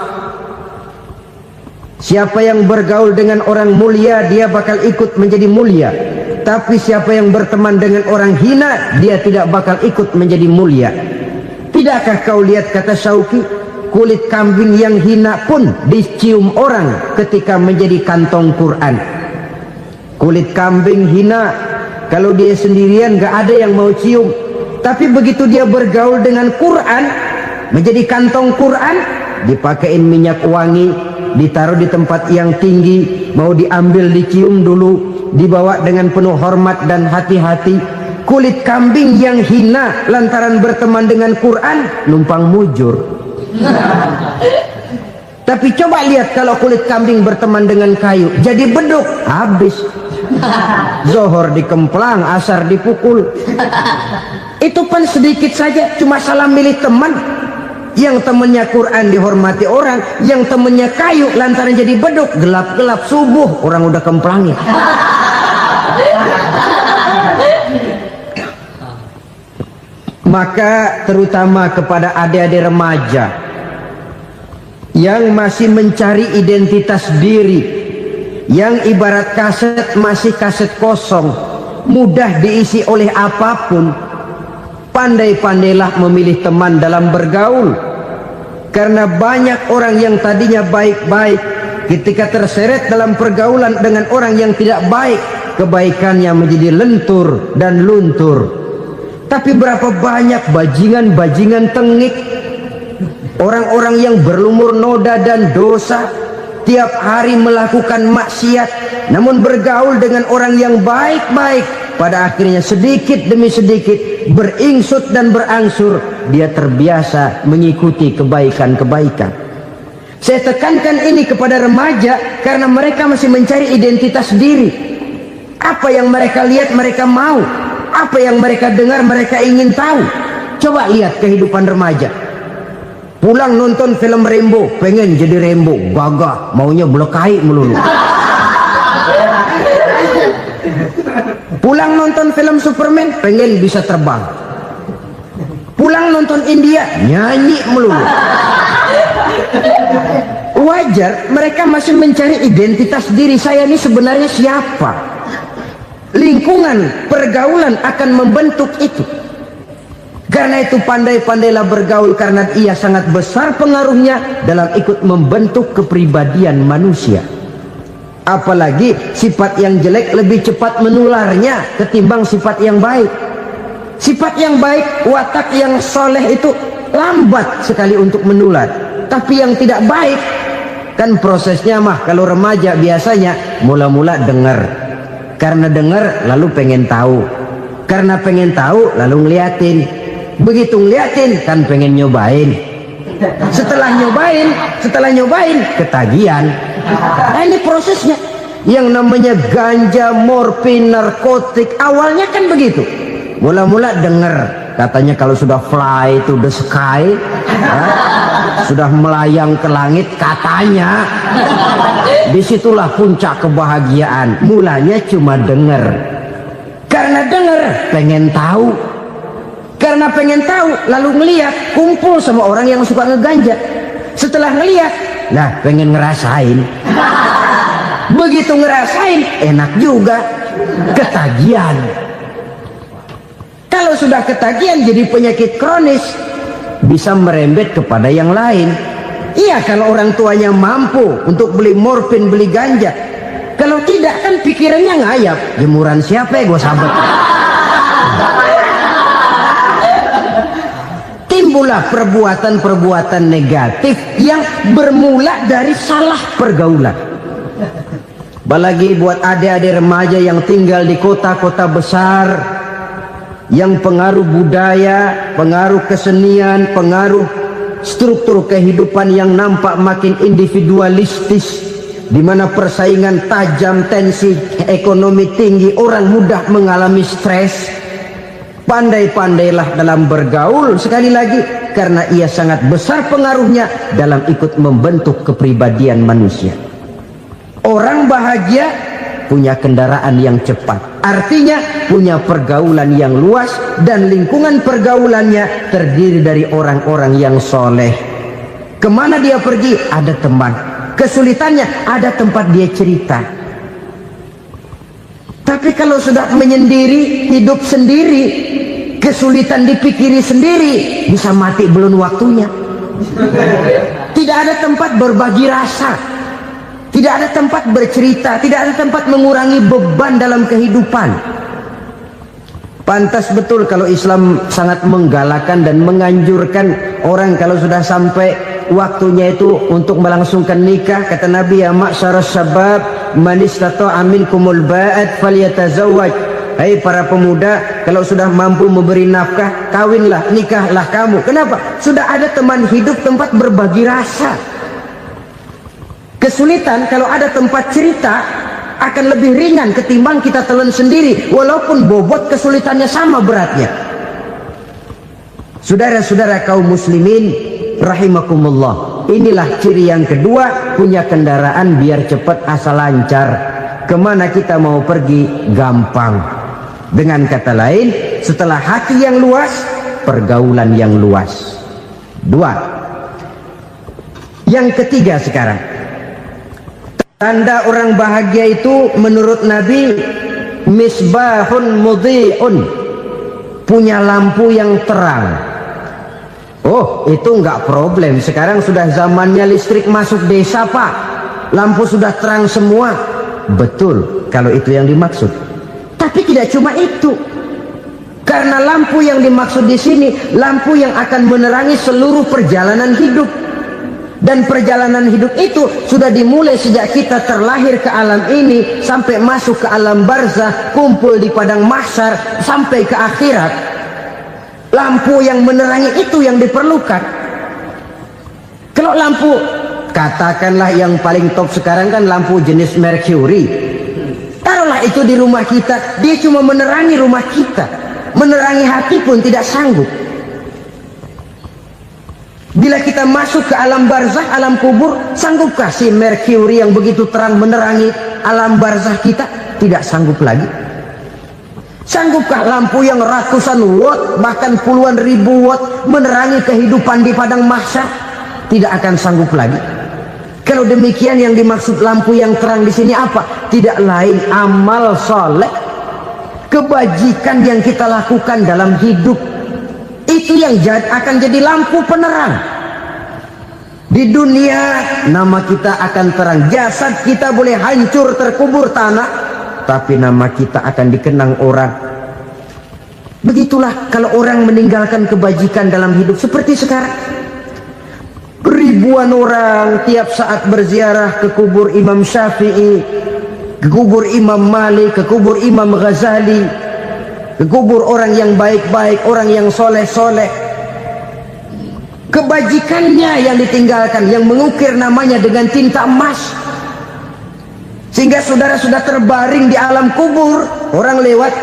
Siapa yang bergaul dengan orang mulia, dia bakal ikut menjadi mulia. Tapi siapa yang berteman dengan orang hina, dia tidak bakal ikut menjadi mulia. Tidakkah kau lihat, kata Syauqi, kulit kambing yang hina pun dicium orang ketika menjadi kantong Quran. Kulit kambing hina, kalau dia sendirian gak ada yang mau cium. Tapi begitu dia bergaul dengan Quran, menjadi kantong Quran, dipakein minyak wangi, ditaruh di tempat yang tinggi, mau diambil dicium dulu, dibawa dengan penuh hormat dan hati-hati. Kulit kambing yang hina lantaran berteman dengan Quran, numpang mujur. Tapi coba lihat kalau kulit kambing berteman dengan kayu, jadi beduk, habis. Zohor dikemplang, asar dipukul. Itu pun sedikit saja, cuma salah milih teman. Yang temannya Quran dihormati orang, yang temannya kayu lantaran jadi beduk, gelap-gelap subuh orang udah kemplangin. Maka terutama kepada adik-adik remaja yang masih mencari identitas diri, yang ibarat kaset masih kaset kosong, mudah diisi oleh apapun, pandai-pandailah memilih teman dalam bergaul. Karena banyak orang yang tadinya baik-baik, ketika terseret dalam pergaulan dengan orang yang tidak baik, kebaikannya menjadi lentur dan luntur. Tapi berapa banyak bajingan-bajingan tengik, orang-orang yang berlumur noda dan dosa, tiap hari melakukan maksiat, namun bergaul dengan orang yang baik-baik, pada akhirnya sedikit demi sedikit beringsut dan berangsur dia terbiasa mengikuti kebaikan-kebaikan. Saya tekankan ini kepada remaja karena mereka masih mencari identitas diri. Apa yang mereka lihat mereka mau, apa yang mereka dengar mereka ingin tahu. Coba lihat kehidupan remaja. Pulang nonton film Rambo, pengen jadi Rambo, gagah, maunya belekai melulu. Pulang nonton film Superman, pengen bisa terbang. Pulang nonton India, nyanyi melulu. Wajar, mereka masih mencari identitas diri. Saya ini sebenarnya siapa? Lingkungan, pergaulan akan membentuk itu. Karena itu pandai-pandailah bergaul, karena ia sangat besar pengaruhnya dalam ikut membentuk kepribadian manusia. Apalagi sifat yang jelek lebih cepat menularnya ketimbang sifat yang baik. Sifat yang baik, watak yang soleh itu lambat sekali untuk menular. Tapi yang tidak baik, kan prosesnya mah kalau remaja biasanya mula-mula dengar. Karena dengar lalu pengen tahu. Karena pengen tahu lalu ngeliatin. Begitu ngeliatin kan pengen nyobain. Setelah nyobain ketagihan. Nah, ini prosesnya. Yang namanya ganja, morfin, narkotik, awalnya kan begitu. Mula-mula dengar, katanya kalau sudah fly to the sky, ya, sudah melayang ke langit, katanya disitulah puncak kebahagiaan. Mulanya cuma dengar. Karena dengar pengen tahu. Karena pengen tahu lalu ngeliat, kumpul sama orang yang suka ngeganja. Setelah ngeliat, nah pengen ngerasain. Begitu ngerasain enak juga, ketagihan. Kalau sudah ketagihan jadi penyakit kronis, bisa merembet kepada yang lain. Iya, kalau orang tuanya mampu untuk beli morfin, beli ganja. Kalau tidak kan pikirannya ngayap, jemuran siapa ya gue sabet. Timbullah perbuatan-perbuatan negatif yang bermula dari salah pergaulan. Apalagi buat adik-adik remaja yang tinggal di kota-kota besar, yang pengaruh budaya, pengaruh kesenian, pengaruh struktur kehidupan yang nampak makin individualistis, di mana persaingan tajam, tensi ekonomi tinggi, orang mudah mengalami stres. Pandai-pandailah dalam bergaul, sekali lagi, karena ia sangat besar pengaruhnya dalam ikut membentuk kepribadian manusia. Orang bahagia punya kendaraan yang cepat, artinya punya pergaulan yang luas, dan lingkungan pergaulannya terdiri dari orang-orang yang soleh. Kemana dia pergi ada teman, kesulitannya ada tempat dia cerita. Tapi kalau sudah menyendiri, hidup sendiri, kesulitan dipikiri sendiri, bisa mati belum waktunya. Tidak ada tempat berbagi rasa, tidak ada tempat bercerita, tidak ada tempat mengurangi beban dalam kehidupan. Pantas betul kalau Islam sangat menggalakkan dan menganjurkan orang kalau sudah sampai waktunya itu untuk melangsungkan nikah. Kata Nabi, ya ma'syaras syabab man istata'a minkumul ba'at falyatazawwaj. Hai para pemuda, kalau sudah mampu memberi nafkah, kawinlah, nikahlah kamu. Kenapa? Sudah ada teman hidup, tempat berbagi rasa. Kesulitan kalau ada tempat cerita akan lebih ringan ketimbang kita telan sendiri, walaupun bobot kesulitannya sama beratnya. Saudara-saudara kaum muslimin rahimakumullah, inilah ciri yang kedua, punya kendaraan biar cepat asal lancar. Kemana kita mau pergi gampang. Dengan kata lain, setelah hati yang luas, pergaulan yang luas. Dua. Yang ketiga sekarang, tanda orang bahagia itu menurut Nabi, misbahun mudhi'un, punya lampu yang terang. Oh, itu enggak problem. Sekarang sudah zamannya listrik masuk desa, Pak. Lampu sudah terang semua. Betul, kalau itu yang dimaksud. Tapi tidak cuma itu. Karena lampu yang dimaksud di sini, lampu yang akan menerangi seluruh perjalanan hidup. Dan perjalanan hidup itu sudah dimulai sejak kita terlahir ke alam ini, sampai masuk ke alam barzah, kumpul di padang mahsyar, sampai ke akhirat. Lampu yang menerangi itu yang diperlukan. Kalau lampu, katakanlah yang paling top sekarang kan lampu jenis Mercury. Taruhlah itu di rumah kita, dia cuma menerangi rumah kita, menerangi hati pun tidak sanggup. Bila kita masuk ke alam barzah, alam kubur, sanggupkah si Mercury yang begitu terang menerangi alam barzah kita? Tidak sanggup lagi. Sanggupkah lampu yang ratusan watt, bahkan puluhan ribu watt menerangi kehidupan di padang mahsyar? Tidak akan sanggup lagi. Kalau demikian, yang dimaksud lampu yang terang di sini apa? Tidak lain amal soleh, kebajikan yang kita lakukan dalam hidup. Itu yang akan jadi lampu penerang. Di dunia nama kita akan terang, jasad kita boleh hancur terkubur tanah, tapi nama kita akan dikenang orang. Begitulah kalau orang meninggalkan kebajikan dalam hidup seperti sekarang. Ribuan orang tiap saat berziarah ke kubur Imam Syafi'i, ke kubur Imam Malik, ke kubur Imam Ghazali, ke kubur orang yang baik-baik, orang yang soleh-soleh. Kebajikannya yang ditinggalkan, yang mengukir namanya dengan tinta emas, sehingga saudara sudah terbaring di alam kubur. Orang lewat,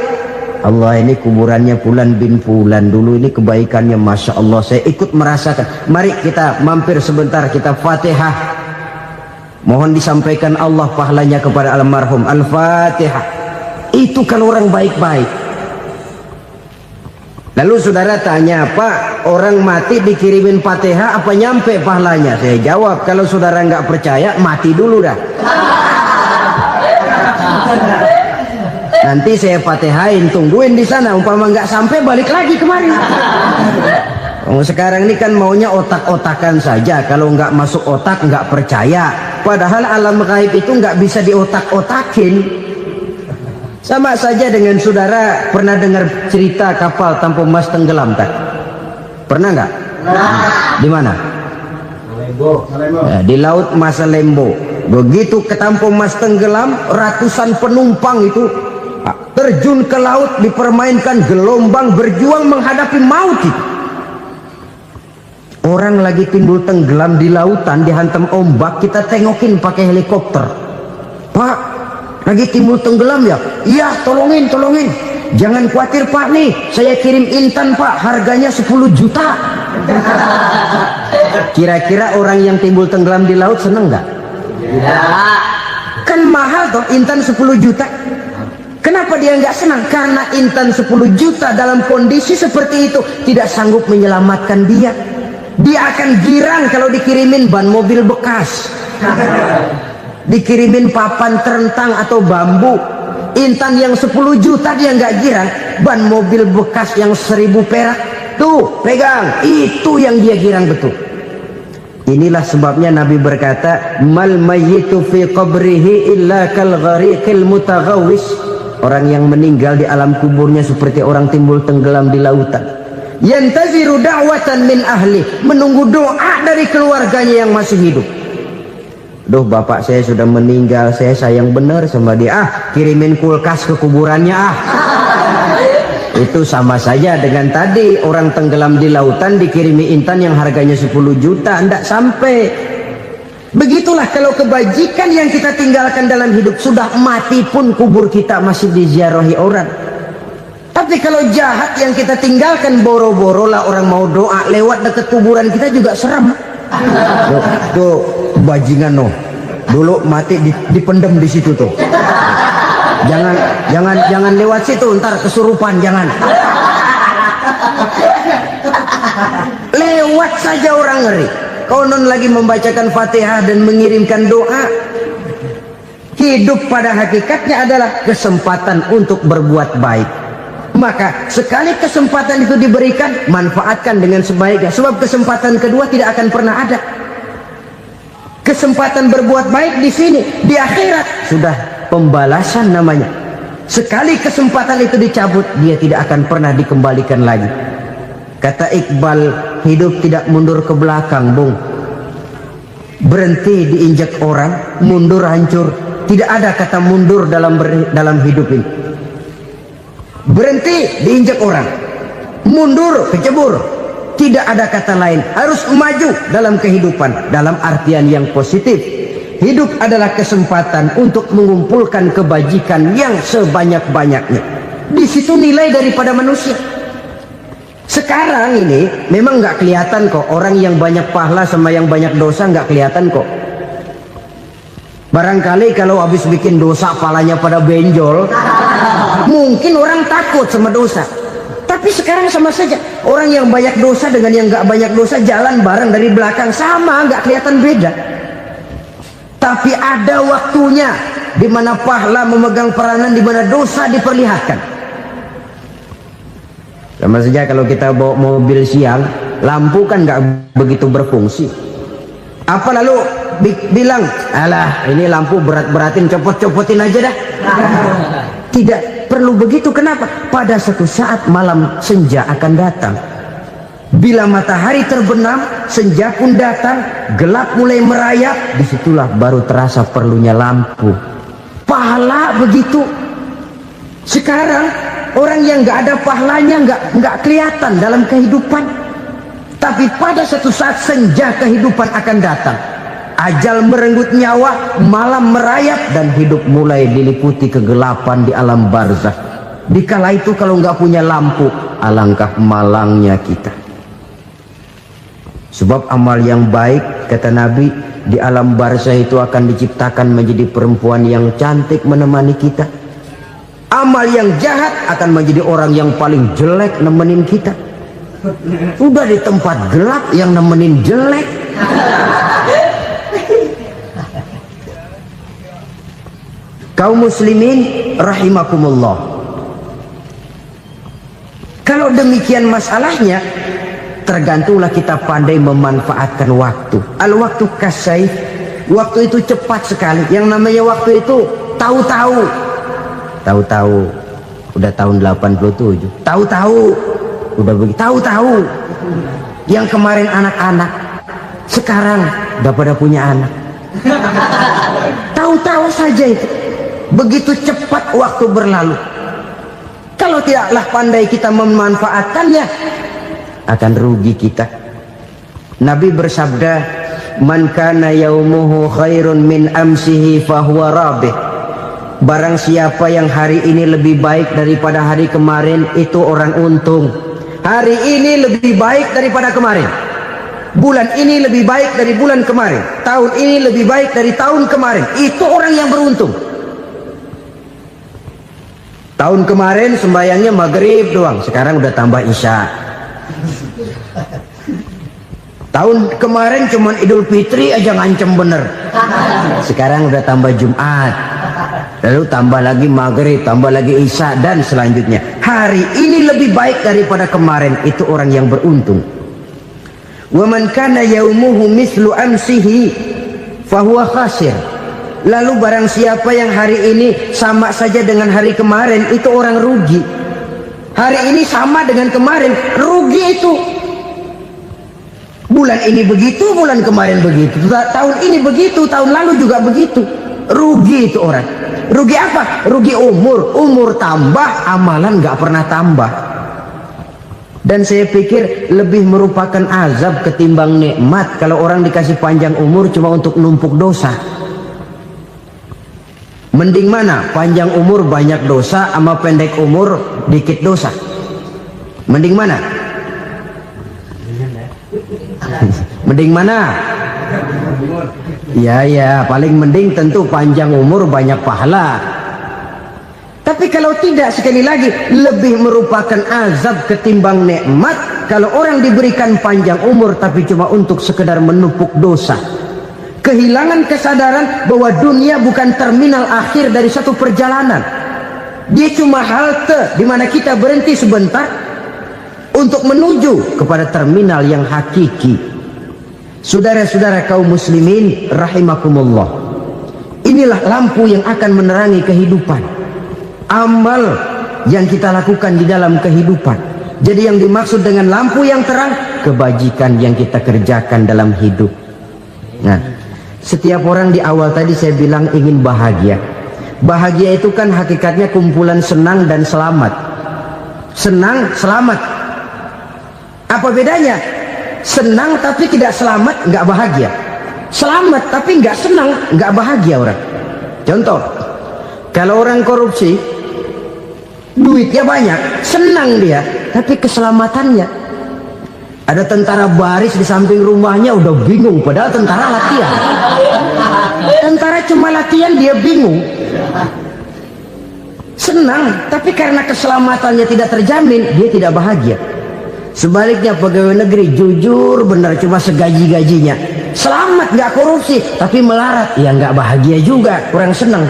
Allah, ini kuburannya Fulan bin Fulan, dulu ini kebaikannya Masya Allah, saya ikut merasakan. Mari kita mampir sebentar, kita Fatihah, mohon disampaikan Allah pahalanya kepada almarhum. Al-Fatihah. Itu kalau orang baik-baik. Lalu saudara tanya, Pak, orang mati dikirimin Fatihah apa nyampe pahalanya? Saya jawab, kalau saudara nggak percaya, mati dulu dah. Nanti saya Fatihain, tungguin di sana, umpama nggak sampai balik lagi kemari. Sekarang ini kan maunya otak-otakan saja, kalau nggak masuk otak nggak percaya. Padahal alam gaib itu nggak bisa diotak-otakin. Sama saja dengan saudara pernah dengar cerita kapal tanpa emas tenggelam tak? Pernah nggak? Di mana? Ya, di laut Masalembo. Begitu ke tanpa emas tenggelam, ratusan penumpang itu terjun ke laut, dipermainkan gelombang, berjuang menghadapi maut itu. Orang lagi timbul tenggelam di lautan, dihantam ombak, kita tengokin pakai helikopter. Pak, lagi timbul tenggelam ya? Iya, tolongin. Jangan khawatir Pak, nih saya kirim intan Pak, harganya 10 juta. Kira-kira orang yang timbul tenggelam di laut seneng nggak? Tidak. Kan mahal toh intan 10 juta. Kenapa dia nggak senang? Karena intan 10 juta dalam kondisi seperti itu tidak sanggup menyelamatkan dia. Dia akan girang kalau dikirimin ban mobil bekas, dikirimin papan terentang atau bambu. Intan yang 10 juta dia nggak girang, ban mobil bekas yang 1000 perak tuh pegang, itu yang dia girang betul. Inilah sebabnya Nabi berkata, mal mayyitu fi qabrihi illa kal ghariqil mutaghawis. Orang yang meninggal di alam kuburnya seperti orang timbul tenggelam di lautan. Yantaziru da'watan min ahli, menunggu doa dari keluarganya yang masih hidup. Duh, bapak saya sudah meninggal, saya sayang benar sama dia. Kirimin kulkas ke kuburannya Itu sama saja dengan tadi orang tenggelam di lautan dikirimi intan yang harganya 10 juta, tidak sampai. Begitulah kalau kebajikan yang kita tinggalkan dalam hidup, sudah mati pun kubur kita masih diziarahi orang. Tapi kalau jahat yang kita tinggalkan, boro-boro lah orang mau doa lewat dekat kuburan kita juga serem. Tuh bajingan no, dulu mati dipendem di situ tuh. Jangan lewat situ, ntar kesurupan, jangan. Lewat saja orang ngeri. Konon lagi membacakan Fatihah dan mengirimkan doa. Hidup pada hakikatnya adalah kesempatan untuk berbuat baik. Maka sekali kesempatan itu diberikan, manfaatkan dengan sebaiknya. Sebab kesempatan kedua tidak akan pernah ada. Kesempatan berbuat baik di sini, di akhirat sudah pembalasan namanya. Sekali kesempatan itu dicabut, dia tidak akan pernah dikembalikan lagi. Kata Iqbal, hidup tidak mundur ke belakang, Bung. Berhenti diinjak orang, mundur hancur. Tidak ada kata mundur dalam hidup ini. Berhenti diinjak orang, mundur kecebur. Tidak ada kata lain, harus maju dalam kehidupan dalam artian yang positif. Hidup adalah kesempatan untuk mengumpulkan kebajikan yang sebanyak-banyaknya. Di situ nilai daripada manusia. Sekarang ini memang nggak kelihatan kok, orang yang banyak pahala sama yang banyak dosa nggak kelihatan kok. Barangkali kalau habis bikin dosa palanya pada benjol, mungkin orang takut sama dosa. Tapi sekarang sama saja, orang yang banyak dosa dengan yang nggak banyak dosa jalan bareng dari belakang, sama, nggak kelihatan beda. Tapi ada waktunya di mana pahala memegang peranan, di mana dosa diperlihatkan. Sama saja kalau kita bawa mobil siang, lampu kan nggak begitu berfungsi. Apa lalu bilang, alah ini lampu berat-beratin, copot-copotin aja dah. Tidak perlu begitu. Kenapa? Pada suatu saat malam senja akan datang. Bila matahari terbenam, senja pun datang, gelap mulai merayap, disitulah baru terasa perlunya lampu. Pahala begitu. Sekarang orang yang nggak ada pahalanya nggak kelihatan dalam kehidupan. Tapi pada suatu saat senja kehidupan akan datang. Ajal merenggut nyawa, malam merayap, dan hidup mulai diliputi kegelapan di alam barzakh. Dikala itu kalau nggak punya lampu, alangkah malangnya kita. Sebab amal yang baik, kata Nabi, di alam barzakh itu akan diciptakan menjadi perempuan yang cantik menemani kita. Amal yang jahat akan menjadi orang yang paling jelek nemenin kita. Udah di tempat gelap yang nemenin jelek. Kaum muslimin rahimakumullah. Kalau demikian masalahnya, tergantunglah kita pandai memanfaatkan waktu. Al-waktu kasayf, waktu itu cepat sekali. Yang namanya waktu itu tahu-tahu. Tahu-tahu udah tahun 87. Tahu-tahu udah begitu. Tahu-tahu yang kemarin anak-anak sekarang udah pada punya anak. Tahu-tahu saja itu. Begitu cepat waktu berlalu. Kalau tidaklah pandai kita memanfaatkannya, akan rugi kita. Nabi bersabda, man kana yaumuhu khairun min amsihi fahuwa rabih. Barang siapa yang hari ini lebih baik daripada hari kemarin, itu orang untung. Hari ini lebih baik daripada kemarin, bulan ini lebih baik dari bulan kemarin, tahun ini lebih baik dari tahun kemarin, itu orang yang beruntung. Tahun kemarin sembahyangnya maghrib doang, sekarang udah tambah isya. Tahun kemarin cuman Idul Fitri aja ngancem bener, sekarang udah tambah Jumat, lalu tambah lagi maghrib, tambah lagi isya, dan selanjutnya. Hari ini lebih baik daripada kemarin, itu orang yang beruntung. Wa man kana yaumuhu mislu amsihi fahuwa khasir. Lalu barang siapa yang hari ini sama saja dengan hari kemarin, itu orang rugi. Hari ini sama dengan kemarin, rugi itu. Bulan ini begitu, bulan kemarin begitu, tahun ini begitu, tahun lalu juga begitu. Rugi itu orang. Rugi apa? Rugi umur. Umur tambah, amalan gak pernah tambah. Dan saya pikir lebih merupakan azab ketimbang nikmat kalau orang dikasih panjang umur cuma untuk numpuk dosa. Mending mana? Panjang umur banyak dosa sama pendek umur dikit dosa? Mending mana? Mending mana? Ya, paling mending tentu panjang umur banyak pahala. Tapi kalau tidak, sekali lagi, lebih merupakan azab ketimbang nikmat kalau orang diberikan panjang umur tapi cuma untuk sekedar menumpuk dosa. Kehilangan kesadaran bahwa dunia bukan terminal akhir dari satu perjalanan. Dia cuma halte di mana kita berhenti sebentar untuk menuju kepada terminal yang hakiki. Saudara-saudara kaum muslimin rahimakumullah, inilah lampu yang akan menerangi kehidupan. Amal yang kita lakukan di dalam kehidupan. Jadi yang dimaksud dengan lampu yang terang, kebajikan yang kita kerjakan dalam hidup. Nah, setiap orang di awal tadi saya bilang ingin bahagia. Bahagia itu kan hakikatnya kumpulan senang dan selamat. Senang, selamat. Apa bedanya? Senang tapi tidak selamat, nggak bahagia. Selamat tapi nggak senang, nggak bahagia orang. Contoh, kalau orang korupsi, duitnya banyak, senang dia, tapi keselamatannya. Ada tentara baris di samping rumahnya udah bingung, padahal tentara latihan. Tentara cuma latihan, dia bingung. Senang, tapi karena keselamatannya tidak terjamin, dia tidak bahagia. Sebaliknya pegawai negeri jujur benar, cuma segaji-gajinya, selamat nggak korupsi, tapi melarat, ya nggak bahagia juga, kurang senang.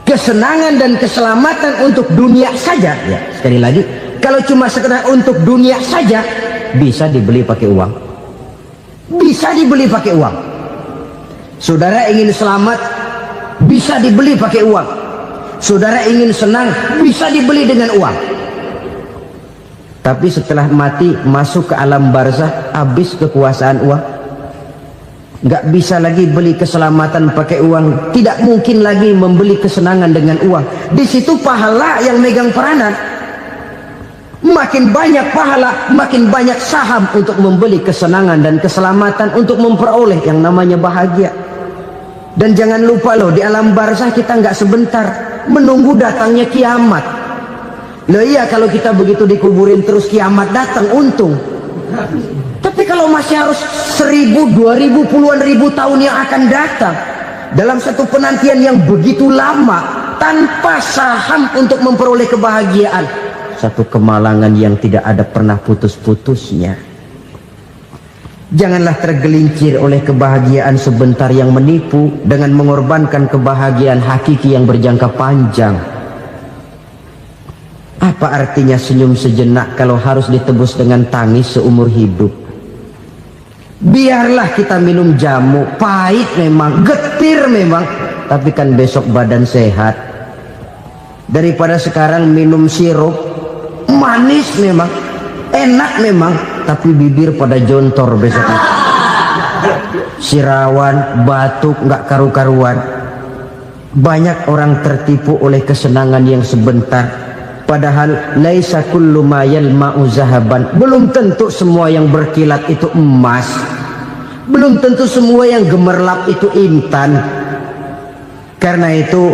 Kesenangan dan keselamatan untuk dunia saja, ya sekali lagi, kalau cuma sekedar untuk dunia saja, bisa dibeli pakai uang. Bisa dibeli pakai uang. Saudara ingin selamat, bisa dibeli pakai uang. Saudara ingin senang, bisa dibeli dengan uang. Tapi setelah mati, masuk ke alam barzah, habis kekuasaan uang. Nggak bisa lagi beli keselamatan pakai uang. Tidak mungkin lagi membeli kesenangan dengan uang. Di situ pahala yang megang peranan. Makin banyak pahala, makin banyak saham untuk membeli kesenangan dan keselamatan, untuk memperoleh yang namanya bahagia. Dan jangan lupa loh, di alam barzah kita nggak sebentar, menunggu datangnya kiamat. Loh iya, kalau kita begitu dikuburin terus kiamat datang, untung. Tapi kalau masih harus 1000, 2000, puluhan ribu tahun yang akan datang, dalam satu penantian yang begitu lama, tanpa saham untuk memperoleh kebahagiaan, satu kemalangan yang tidak ada pernah putus-putusnya. Janganlah tergelincir oleh kebahagiaan sebentar yang menipu dengan mengorbankan kebahagiaan hakiki yang berjangka panjang. Apa artinya senyum sejenak kalau harus ditebus dengan tangis seumur hidup? Biarlah kita minum jamu, pahit memang, getir memang, tapi kan besok badan sehat. Daripada sekarang minum sirup, manis memang, enak memang, tapi bibir pada jontor besoknya. Sirawan, batuk, nggak karu-karuan. Banyak orang tertipu oleh kesenangan yang sebentar, Padahal laisa kullu ma yalma'u zahaban. Belum tentu semua yang berkilat itu emas. Belum tentu semua yang gemerlap itu intan. Karena itu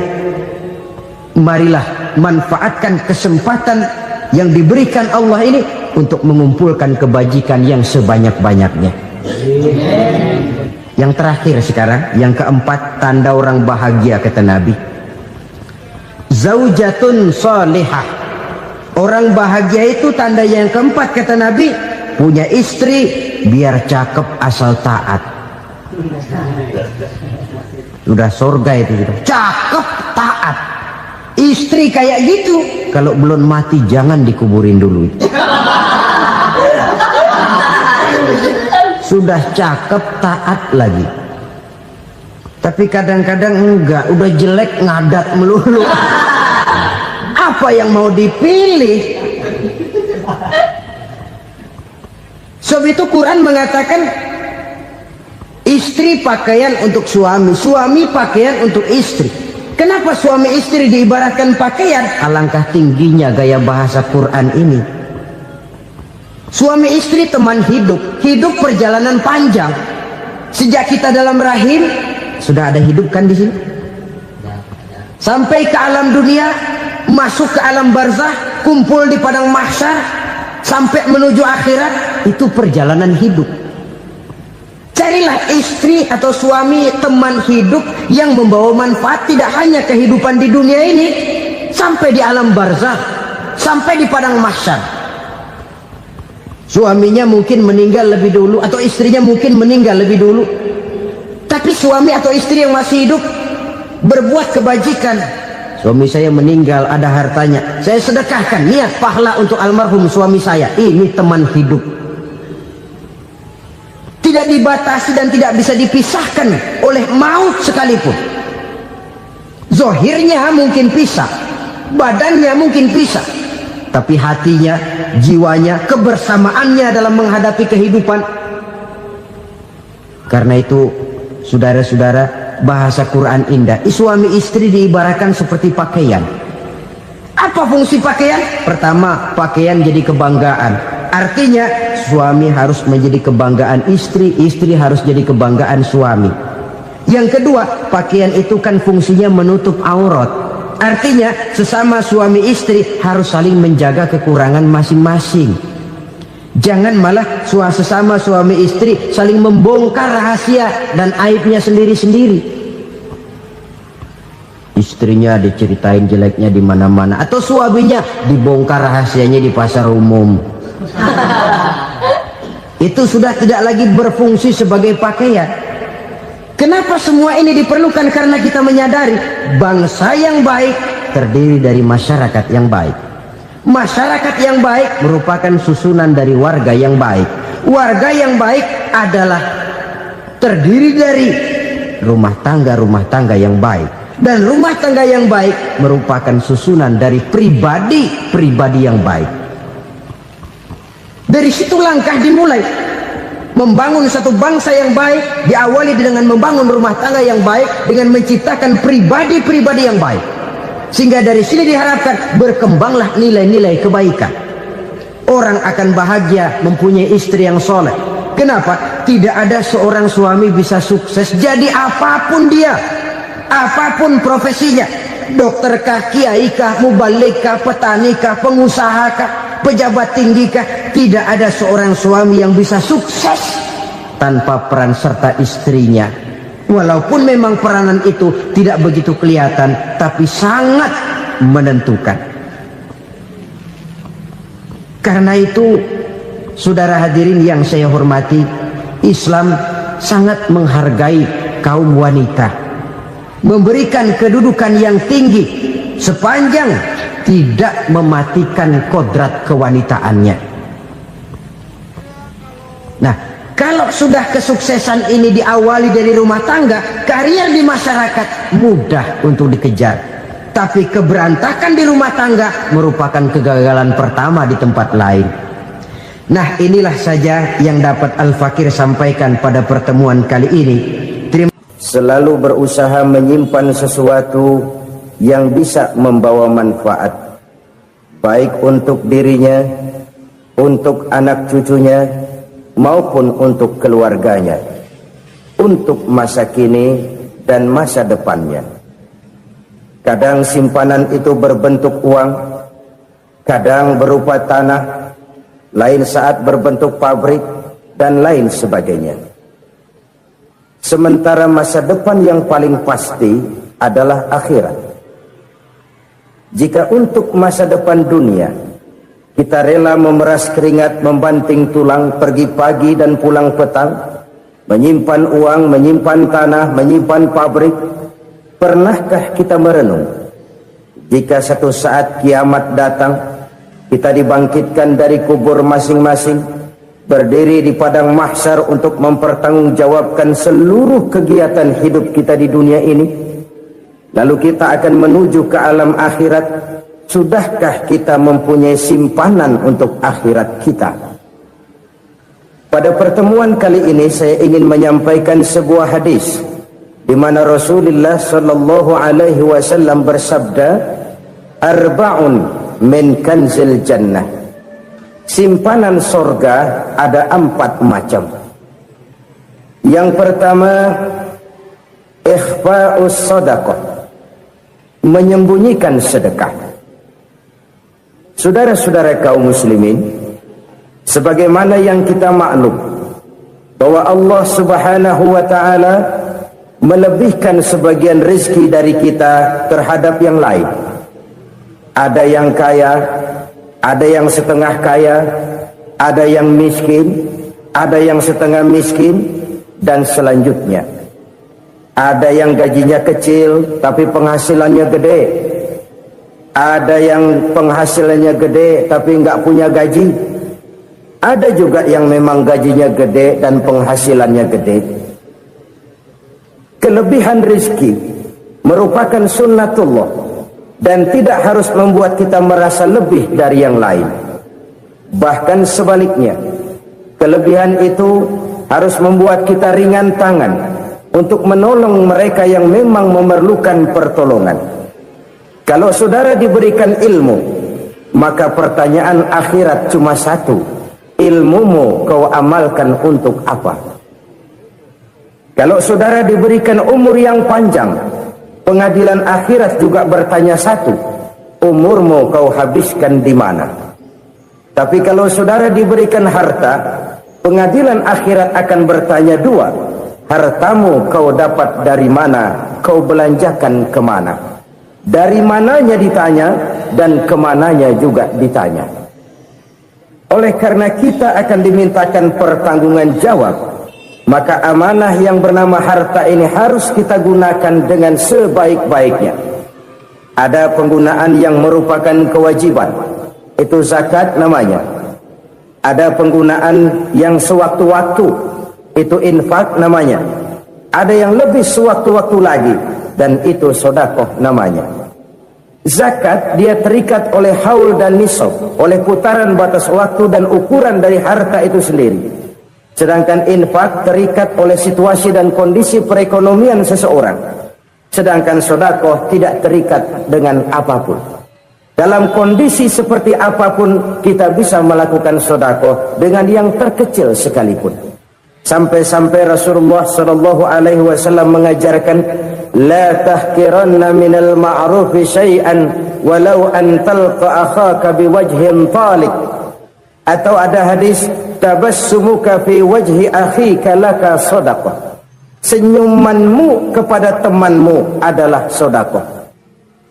marilah manfaatkan kesempatan yang diberikan Allah ini untuk mengumpulkan kebajikan yang sebanyak-banyaknya. Yang terakhir sekarang, yang keempat, tanda orang bahagia kata Nabi. Zaujatun salihah. Orang bahagia itu tanda yang keempat kata Nabi, punya istri biar cakep asal taat. Sudah surga itu gitu. Cakep taat. Istri kayak gitu, kalau belum mati jangan dikuburin dulu. Sudah cakep taat lagi. Tapi kadang-kadang enggak, udah jelek ngadat melulu. Apa yang mau dipilih? Sebab itu Quran mengatakan istri pakaian untuk suami, suami pakaian untuk istri. Kenapa suami istri diibaratkan pakaian? Alangkah tingginya gaya bahasa Quran ini. Suami istri teman hidup, hidup perjalanan panjang. Sejak kita dalam rahim sudah ada hidup kan di sini. Sampai ke alam dunia, masuk ke alam barzah, kumpul di padang mahsyar, sampai menuju akhirat, itu perjalanan hidup. Carilah istri atau suami teman hidup yang membawa manfaat tidak hanya kehidupan di dunia ini, sampai di alam barzah, sampai di padang mahsyar. Suaminya mungkin meninggal lebih dulu atau istrinya mungkin meninggal lebih dulu, tapi suami atau istri yang masih hidup berbuat kebajikan. Suami saya meninggal, ada hartanya, saya sedekahkan, niat pahala untuk almarhum suami saya. Ini teman hidup, tidak dibatasi dan tidak bisa dipisahkan oleh maut sekalipun. Zohirnya mungkin pisah, badannya mungkin pisah, tapi hatinya, jiwanya, kebersamaannya dalam menghadapi kehidupan. Karena itu saudara-saudara, bahasa Quran indah. Suami istri diibaratkan seperti pakaian. Apa fungsi pakaian? Pertama, pakaian jadi kebanggaan. Artinya suami harus menjadi kebanggaan istri, istri harus jadi kebanggaan suami. Yang kedua, pakaian itu kan fungsinya menutup aurat. Artinya sesama suami istri harus saling menjaga kekurangan masing-masing. Jangan malah sesama suami istri saling membongkar rahasia dan aibnya sendiri-sendiri. Istrinya diceritain jeleknya di mana-mana, atau suaminya dibongkar rahasianya di pasar umum. Itu sudah tidak lagi berfungsi sebagai pakaian. Kenapa semua ini diperlukan? Karena kita menyadari bangsa yang baik terdiri dari masyarakat yang baik. Masyarakat yang baik merupakan susunan dari warga yang baik. Warga yang baik adalah terdiri dari rumah tangga yang baik. Dan rumah tangga yang baik merupakan susunan dari pribadi yang baik. Dari situ langkah dimulai. Membangun satu bangsa yang baik diawali dengan membangun rumah tangga yang baik, dengan menciptakan pribadi-pribadi yang baik. Sehingga dari sini diharapkan berkembanglah nilai-nilai kebaikan. Orang akan bahagia mempunyai istri yang soleh. Kenapa? Tidak ada seorang suami bisa sukses jadi apapun dia, apapun profesinya. Dokterkah, kiaikah, mubalikah, petanikah, pengusahakah, pejabat tinggikah, tidak ada seorang suami yang bisa sukses tanpa peran serta istrinya. Walaupun memang peranan itu tidak begitu kelihatan, tapi sangat menentukan. Karena itu, saudara hadirin yang saya hormati, Islam sangat menghargai kaum wanita, memberikan kedudukan yang tinggi sepanjang tidak mematikan kodrat kewanitaannya. Nah, kalau sudah kesuksesan ini diawali dari rumah tangga, karier di masyarakat mudah untuk dikejar. Tapi keberantakan di rumah tangga merupakan kegagalan pertama di tempat lain. Nah, inilah saja yang dapat Al-Fakir sampaikan pada pertemuan kali ini. Selalu berusaha menyimpan sesuatu yang bisa membawa manfaat. baik untuk dirinya, untuk anak cucunya, maupun untuk keluarganya, untuk masa kini dan masa depannya. Kadang simpanan itu berbentuk uang, kadang berupa tanah, lain saat berbentuk pabrik, dan lain sebagainya. Sementara masa depan yang paling pasti adalah akhirat. Jika untuk masa depan dunia kita rela memeras keringat, membanting tulang, pergi pagi dan pulang petang, menyimpan uang, menyimpan tanah, menyimpan pabrik, pernahkah kita merenung jika satu saat kiamat datang, kita dibangkitkan dari kubur masing-masing, berdiri di padang mahsyar untuk mempertanggungjawabkan seluruh kegiatan hidup kita di dunia ini, lalu kita akan menuju ke alam akhirat? Sudahkah kita mempunyai simpanan untuk akhirat kita? Pada pertemuan kali ini saya ingin menyampaikan sebuah hadis di mana Rasulullah sallallahu alaihi wasallam bersabda, "Arba'un min kanzil jannah." Simpanan sorga ada 4 macam. Yang pertama, ikhfa'us sadaqah, menyembunyikan sedekah. Saudara-saudara kaum muslimin, sebagaimana yang kita maklum bahwa Allah Subhanahu wa taala melebihkan sebagian rezeki dari kita terhadap yang lain. Ada yang kaya, ada yang setengah kaya, ada yang miskin, ada yang setengah miskin, dan selanjutnya. Ada yang gajinya kecil tapi penghasilannya gede. Ada yang penghasilannya gede tapi nggak punya gaji. Ada juga yang memang gajinya gede dan penghasilannya gede. Kelebihan rezeki merupakan sunnatullah dan tidak harus membuat kita merasa lebih dari yang lain. Bahkan sebaliknya, kelebihan itu harus membuat kita ringan tangan untuk menolong mereka yang memang memerlukan pertolongan. Kalau saudara diberikan ilmu, maka pertanyaan akhirat cuma satu: ilmumu kau amalkan untuk apa? Kalau saudara diberikan umur yang panjang, pengadilan akhirat juga bertanya satu: umurmu kau habiskan di mana? Tapi kalau saudara diberikan harta, pengadilan akhirat akan bertanya dua: hartamu kau dapat dari mana? Kau belanjakan kemana? Dari mananya ditanya, dan kemananya juga ditanya. Oleh karena kita akan dimintakan pertanggungan jawab, maka amanah yang bernama harta ini harus kita gunakan dengan sebaik-baiknya. Ada penggunaan yang merupakan kewajiban, itu zakat namanya. Ada penggunaan yang sewaktu-waktu, itu infak namanya. Ada yang lebih sewaktu-waktu lagi, dan itu sedekah namanya. Zakat dia terikat oleh haul dan nisab, oleh putaran batas waktu dan ukuran dari harta itu sendiri. Sedangkan infak terikat oleh situasi dan kondisi perekonomian seseorang. Sedangkan sedekah tidak terikat dengan apapun. Dalam kondisi seperti apapun kita bisa melakukan sedekah dengan yang terkecil sekalipun. Sampai-sampai Rasulullah sallallahu alaihi wasallam mengajarkan, la tahkiranna minal ma'rufi syai'an walau an talqa akhaka biwajhin talik. Atau ada hadis, tabassumuka fi wajhi akhika laka shadaqah. Senyumanmu kepada temanmu adalah sedekah.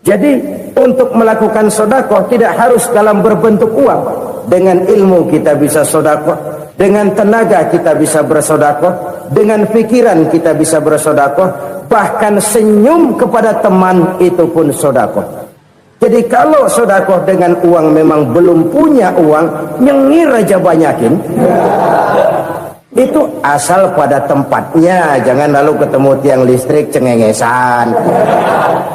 Jadi untuk melakukan sedekah tidak harus dalam berbentuk uang. Dengan ilmu kita bisa sedekah, dengan tenaga kita bisa bersedekah, dengan pikiran kita bisa bersedekah, bahkan senyum kepada teman itu pun sedekah. Jadi kalau sedekah dengan uang memang belum punya uang, nyengir aja banyakin. Itu asal pada tempatnya, jangan lalu ketemu tiang listrik cengengesan.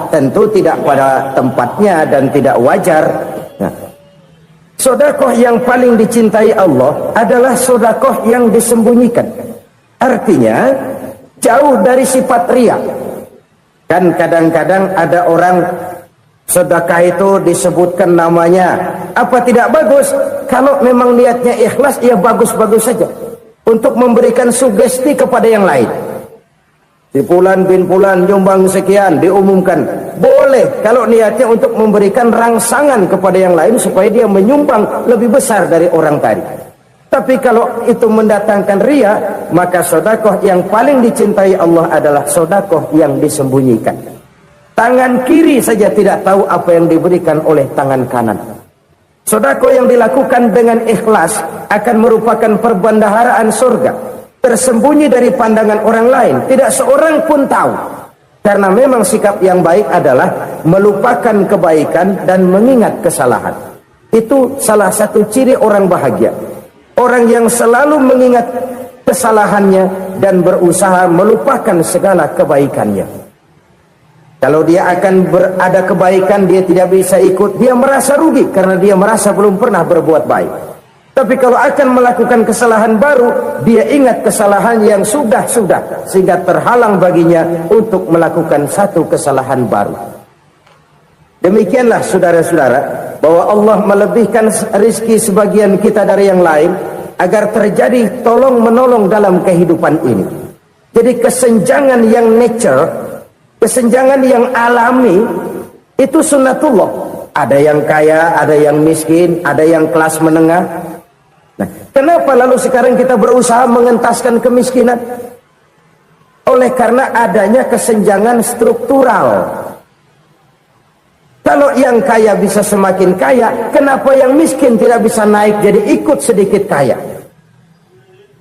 Tentu tidak pada tempatnya dan tidak wajar. Nah, sedekah yang paling dicintai Allah adalah sedekah yang disembunyikan. Artinya jauh dari sifat riya. Kan kadang-kadang ada orang Sedekah itu disebutkan namanya. Apa tidak bagus? Kalau memang niatnya ikhlas, ya bagus-bagus saja. Untuk memberikan sugesti kepada yang lain. Si Fulan bin Fulan nyumbang sekian, diumumkan. Boleh kalau niatnya untuk memberikan rangsangan kepada yang lain supaya dia menyumbang lebih besar dari orang tadi. Tapi kalau itu mendatangkan riya, maka sedekah yang paling dicintai Allah adalah sedekah yang disembunyikan. Tangan kiri saja tidak tahu apa yang diberikan oleh tangan kanan. Sedekah yang dilakukan dengan ikhlas akan merupakan perbendaharaan surga, tersembunyi dari pandangan orang lain, tidak seorang pun tahu. Karena memang sikap yang baik adalah melupakan kebaikan dan mengingat kesalahan. Itu salah satu ciri orang bahagia. Orang yang selalu mengingat kesalahannya dan berusaha melupakan segala kebaikannya. Kalau dia akan ada kebaikan, dia tidak bisa ikut, dia merasa rugi karena dia merasa belum pernah berbuat baik. Tapi kalau akan melakukan kesalahan baru, dia ingat kesalahan yang sudah-sudah, sehingga terhalang baginya untuk melakukan satu kesalahan baru. Demikianlah saudara-saudara, bahwa Allah melebihkan rizki sebagian kita dari yang lain, agar terjadi tolong-menolong dalam kehidupan ini. Jadi kesenjangan yang nature, kesenjangan yang alami, itu sunnatullah. Ada yang kaya, ada yang miskin, ada yang kelas menengah. Nah, kenapa lalu sekarang kita berusaha mengentaskan kemiskinan? Oleh karena adanya kesenjangan struktural. Kalau yang kaya bisa semakin kaya, kenapa yang miskin tidak bisa naik jadi ikut sedikit kaya?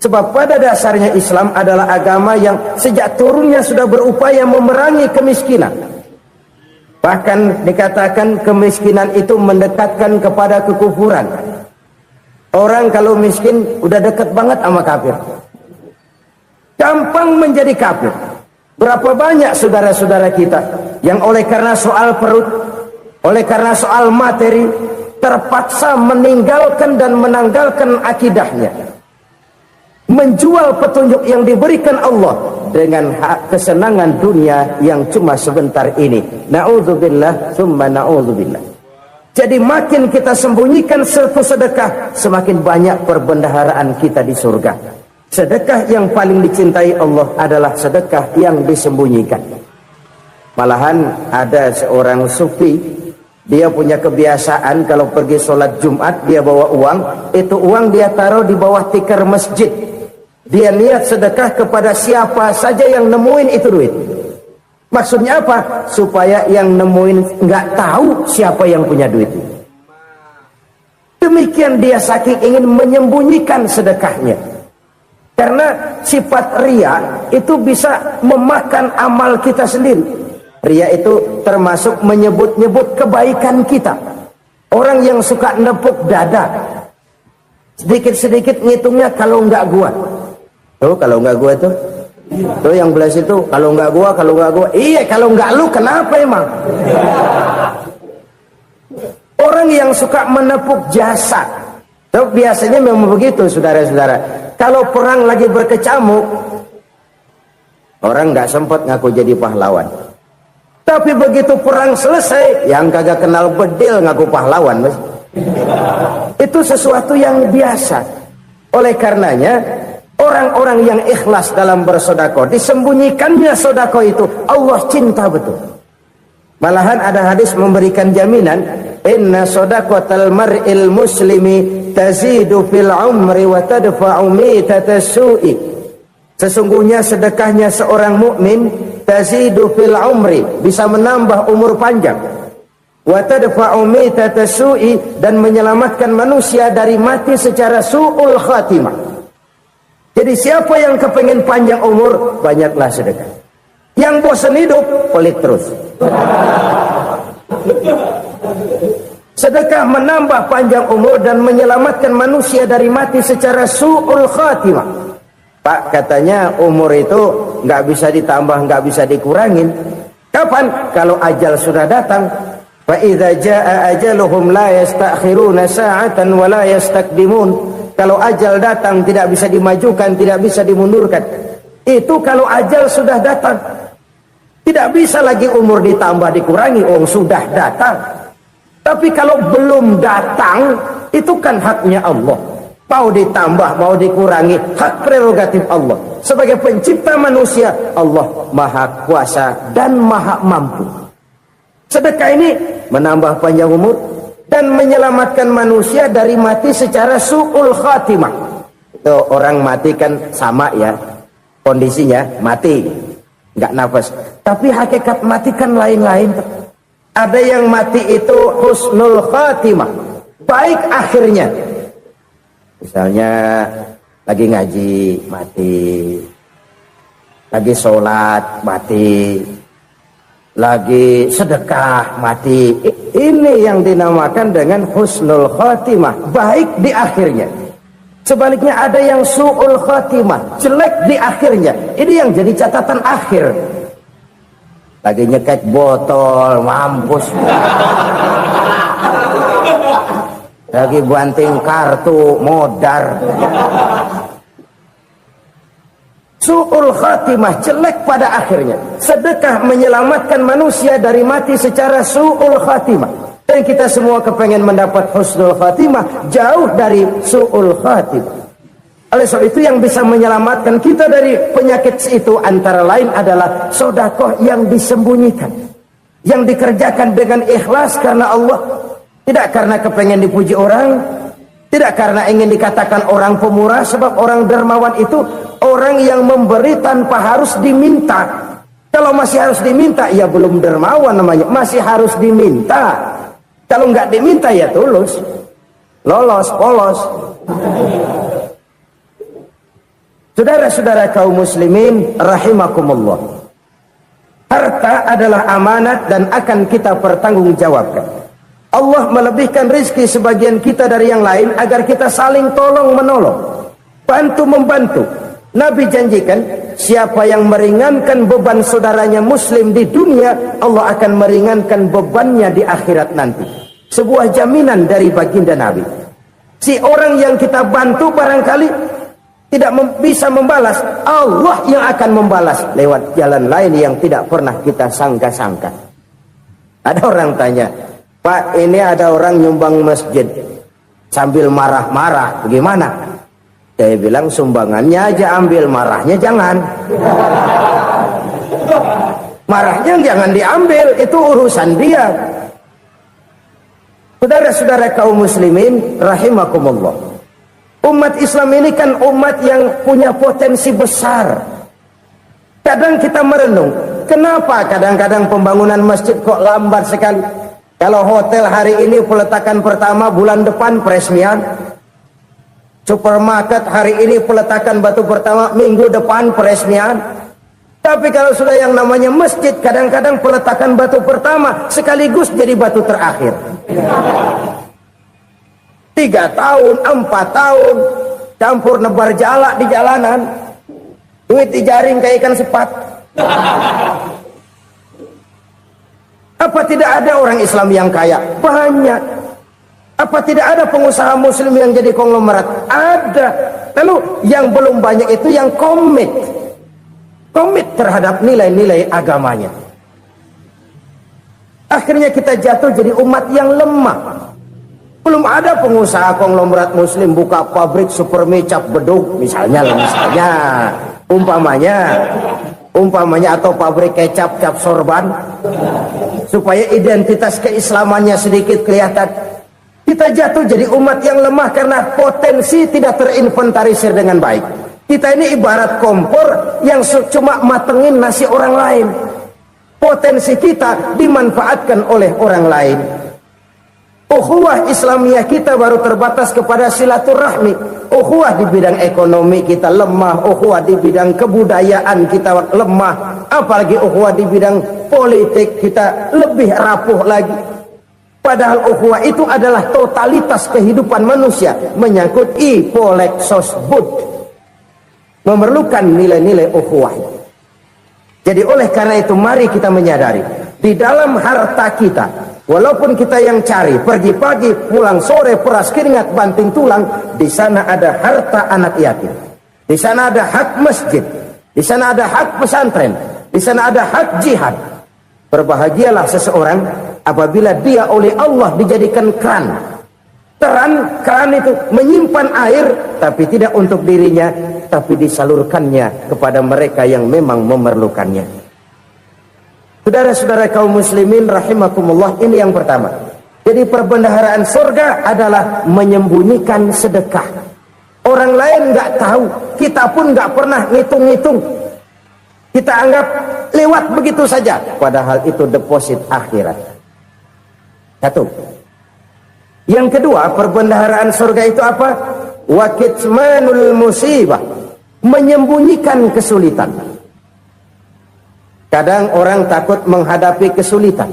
Sebab pada dasarnya Islam adalah agama yang sejak turunnya sudah berupaya memerangi kemiskinan. Bahkan dikatakan kemiskinan itu mendekatkan kepada kekufuran. Orang kalau miskin udah dekat banget sama kafir. Gampang menjadi kafir. Berapa banyak saudara-saudara kita yang oleh karena soal perut, oleh karena soal materi, terpaksa meninggalkan dan menanggalkan akidahnya, menjual petunjuk yang diberikan Allah dengan kesenangan dunia yang cuma sebentar ini. Na'udzubillah summa na'udzubillah. Jadi makin kita sembunyikan satu sedekah, semakin banyak perbendaharaan kita di surga. Sedekah yang paling dicintai Allah adalah sedekah yang disembunyikan. Malahan ada seorang sufi, dia punya kebiasaan kalau pergi sholat Jumat, dia bawa uang, itu uang dia taruh di bawah tikar masjid. Dia niat sedekah kepada siapa saja yang nemuin itu duit. Maksudnya apa? Supaya yang nemuin nggak tahu siapa yang punya duit. Demikian dia saking ingin menyembunyikan sedekahnya. Karena sifat riya itu bisa memakan amal kita sendiri. Riya itu termasuk menyebut-nyebut kebaikan kita. Orang yang suka nepuk dada, sedikit-sedikit ngitungnya kalau nggak gua. Tuh kalau nggak gua tuh. Tuh yang belas itu kalau nggak gua, kalau nggak gua. Iya kalau nggak lu kenapa emang? Orang yang suka menepuk jasa, tuh biasanya memang begitu saudara-saudara. Kalau perang lagi berkecamuk, orang nggak sempat ngaku jadi pahlawan. Tapi begitu perang selesai, yang kagak kenal bedil ngaku pahlawan, mas. Itu sesuatu yang biasa. Oleh karenanya, orang-orang yang ikhlas dalam bersedekah, disembunyikannya sedekah itu, Allah cinta betul. Malahan ada hadis memberikan jaminan, inna sedaqatal mar'il muslimi tazidu fil umri wa tadfa'u mitatas su'i. Sesungguhnya sedekahnya seorang mukmin tazidu fil umri, bisa menambah umur panjang, wa tadfa'u mitatas su'i, dan menyelamatkan manusia dari mati secara su'ul khatimah. Jadi siapa yang kepengen panjang umur, banyaklah sedekah. Yang bosan hidup, pelit terus. Sedekah menambah panjang umur dan menyelamatkan manusia dari mati secara su'ul khatimah. Pak, katanya umur itu nggak bisa ditambah, nggak bisa dikurangin. Kapan? Kalau ajal sudah datang. Fa idza jaa ajaluhum la yastakhiruna sa'atan wa la yastaqdimun. Kalau ajal datang tidak bisa dimajukan, tidak bisa dimundurkan. Itu kalau ajal sudah datang. Tidak bisa lagi umur ditambah dikurangi, sudah datang. Tapi kalau belum datang, itu kan haknya Allah. Mau ditambah, mau dikurangi, hak prerogatif Allah. Sebagai pencipta manusia, Allah maha kuasa dan maha mampu. Sedekah ini menambah panjang umur dan menyelamatkan manusia dari mati secara su'ul khatimah. Itu orang mati kan sama ya, kondisinya mati, nggak nafas. Tapi hakikat mati kan lain-lain. Ada yang mati itu husnul khatimah, baik akhirnya. Misalnya lagi ngaji mati, lagi sholat mati, lagi sedekah mati. Ini yang dinamakan dengan husnul khatimah, baik di akhirnya. Sebaliknya ada yang su'ul khatimah, jelek di akhirnya. Ini yang jadi catatan akhir. Lagi nyekek botol, mampus. Lagi banting kartu, modar. Su'ul khatimah, jelek pada akhirnya. Sedekah menyelamatkan manusia dari mati secara su'ul khatimah. Dan kita semua kepengen mendapat husnul khatimah, jauh dari su'ul khatimah. Oleh sebab itu yang bisa menyelamatkan kita dari penyakit itu antara lain adalah sedekah yang disembunyikan, yang dikerjakan dengan ikhlas karena Allah. Tidak karena kepengen dipuji orang, tidak karena ingin dikatakan orang pemurah, sebab orang dermawan itu orang yang memberi tanpa harus diminta. Kalau masih harus diminta, ya belum dermawan namanya, masih harus diminta. Kalau nggak diminta ya tulus, lolos, polos. Saudara-saudara kaum muslimin rahimakumullah, harta adalah amanat dan akan kita pertanggungjawabkan. Allah melebihkan rezeki sebagian kita dari yang lain agar kita saling tolong menolong, bantu membantu. Nabi janjikan, siapa yang meringankan beban saudaranya muslim di dunia, Allah akan meringankan bebannya di akhirat nanti. Sebuah jaminan dari baginda Nabi. Si orang yang kita bantu barangkali tidak bisa membalas, Allah yang akan membalas lewat jalan lain yang tidak pernah kita sangka-sangka. Ada orang tanya, Pak, ini ada orang nyumbang masjid sambil marah-marah, bagaimana? Saya bilang sumbangannya aja ambil, marahnya jangan. Marahnya jangan diambil, itu urusan dia. Saudara-saudara kaum muslimin rahimakumullah, umat Islam ini kan umat yang punya potensi besar. Kadang kita merenung, kenapa kadang-kadang pembangunan masjid kok lambat sekali? Kalau hotel hari ini peletakan pertama, bulan depan peresmian. Supermarket hari ini peletakan batu pertama, minggu depan peresmian. Tapi kalau sudah yang namanya masjid, kadang-kadang peletakan batu pertama sekaligus jadi batu terakhir. 3 tahun, 4 tahun, campur nebar jalak di jalanan, duit dijaring kayak ikan sepat. Apa tidak ada orang Islam yang kaya? Banyak. Apa tidak ada pengusaha muslim yang jadi konglomerat? Ada. Lalu yang belum banyak itu yang komit terhadap nilai-nilai agamanya. Akhirnya kita jatuh jadi umat yang lemah. Belum ada pengusaha konglomerat muslim buka pabrik super mecap beduk misalnya umpamanya atau pabrik kecap cap sorban supaya identitas keislamannya sedikit kelihatan. Kita jatuh jadi umat yang lemah karena potensi tidak terinventarisir dengan baik. Kita ini ibarat kompor yang cuma matengin nasi orang lain. Potensi kita dimanfaatkan oleh orang lain. Ukhuwah Islamiyah kita baru terbatas kepada silaturahmi. Ukhuwah di bidang ekonomi kita lemah, ukhuwah di bidang kebudayaan kita lemah, apalagi ukhuwah di bidang politik kita lebih rapuh lagi. Padahal ukhuwah itu adalah totalitas kehidupan manusia, menyangkut ipolek sosbud, memerlukan nilai-nilai ukhuwah. Jadi oleh karena itu mari kita menyadari, di dalam harta kita, walaupun kita yang cari, pergi pagi, pulang sore, peras keringat, banting tulang, di sana ada harta anak yatim. Di sana ada hak masjid. Di sana ada hak pesantren. Di sana ada hak jihad. Berbahagialah seseorang apabila dia oleh Allah dijadikan keran. Keran itu menyimpan air, tapi tidak untuk dirinya, tapi disalurkannya kepada mereka yang memang memerlukannya. Saudara-saudara kaum muslimin rahimakumullah, ini yang pertama. Jadi perbendaharaan surga adalah menyembunyikan sedekah. Orang lain nggak tahu, kita pun nggak pernah ngitung-ngitung. Kita anggap lewat begitu saja, padahal itu deposit akhirat. Satu. Yang kedua, perbendaharaan surga itu apa? Wa kitmanul musibah, menyembunyikan kesulitan. Kadang orang takut menghadapi kesulitan,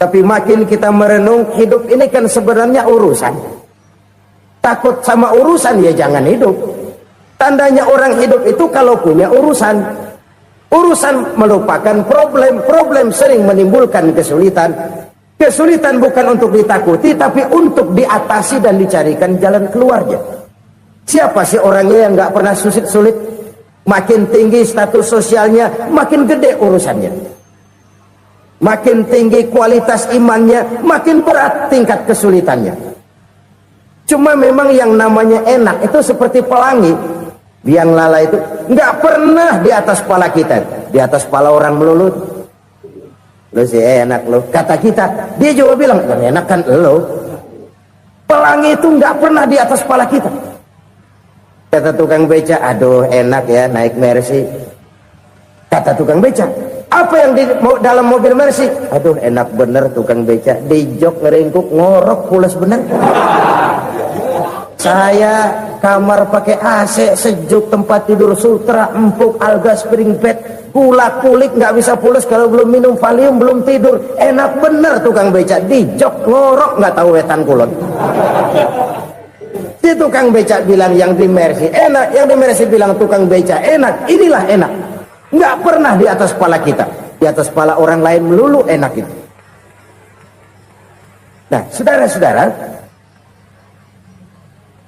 tapi makin kita merenung, hidup ini kan sebenarnya urusan. Takut sama urusan, ya jangan hidup. Tandanya orang hidup itu kalau punya urusan. Urusan melupakan problem. Problem sering menimbulkan kesulitan. Kesulitan bukan untuk ditakuti, tapi untuk diatasi dan dicarikan jalan keluarnya. Siapa sih orangnya yang nggak pernah sulit-sulit? Makin tinggi status sosialnya, makin gede urusannya. Makin tinggi kualitas imannya, makin berat tingkat kesulitannya. Cuma memang yang namanya enak itu seperti pelangi. Biang lala itu nggak pernah di atas kepala kita, di atas kepala orang melulu. Lo sih enak lo, kata kita. Dia juga bilang yang enak kan lo. Pelangi itu nggak pernah di atas kepala kita. Kata tukang beca, aduh enak ya naik Mercy. Kata tukang beca, apa yang di dalam mobil Mercy? Aduh enak bener tukang beca, di jok ngeringkuk ngorok pulas bener. Saya kamar pakai AC, sejuk, tempat tidur sutra, empuk, alga, spring bed, kulak-kulik, nggak bisa pulas kalau belum minum Valium, belum tidur. Enak bener tukang beca, di jok ngorok nggak tahu wetan kulon. Si tukang beca bilang yang di Mercy enak, yang di Mercy bilang tukang beca enak. Inilah enak, nggak pernah di atas kepala kita, di atas kepala orang lain melulu enak itu. Nah, saudara-saudara,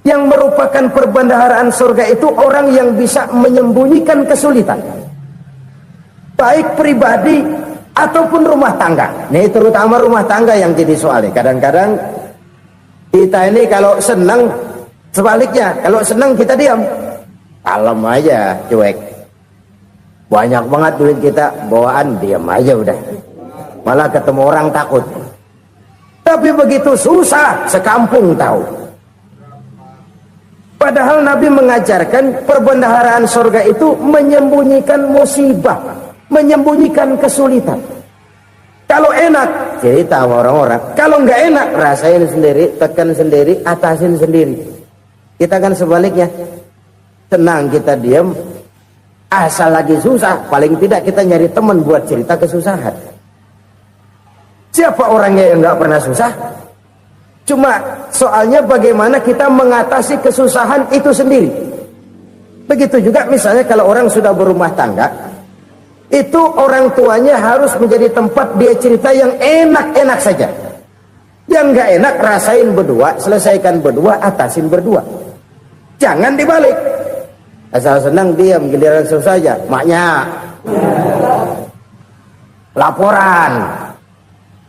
yang merupakan perbendaharaan surga itu orang yang bisa menyembunyikan kesulitan, baik pribadi ataupun rumah tangga. Nih terutama rumah tangga yang jadi soalnya. Kadang-kadang kita ini kalau senang, sebaliknya kalau senang kita diam, kalem aja, cuek. Banyak banget duit kita bawaan, diam aja udah. Malah ketemu orang takut. Tapi begitu susah, sekampung tahu. Padahal Nabi mengajarkan perbendaharaan surga itu menyembunyikan musibah, menyembunyikan kesulitan. Kalau enak, cerita sama orang-orang. Kalau nggak enak, rasain sendiri, tekan sendiri, atasin sendiri. Kita kan sebaliknya, tenang kita diam, asal lagi susah, paling tidak kita nyari teman buat cerita kesusahan. Siapa orangnya yang nggak pernah susah? Cuma soalnya bagaimana kita mengatasi kesusahan itu sendiri. Begitu juga misalnya kalau orang sudah berumah tangga, itu orang tuanya harus menjadi tempat dia cerita yang enak-enak saja. Yang nggak enak rasain berdua, selesaikan berdua, atasin berdua. Jangan dibalik. Asal senang diam, giliran susah saja. Maknya laporan.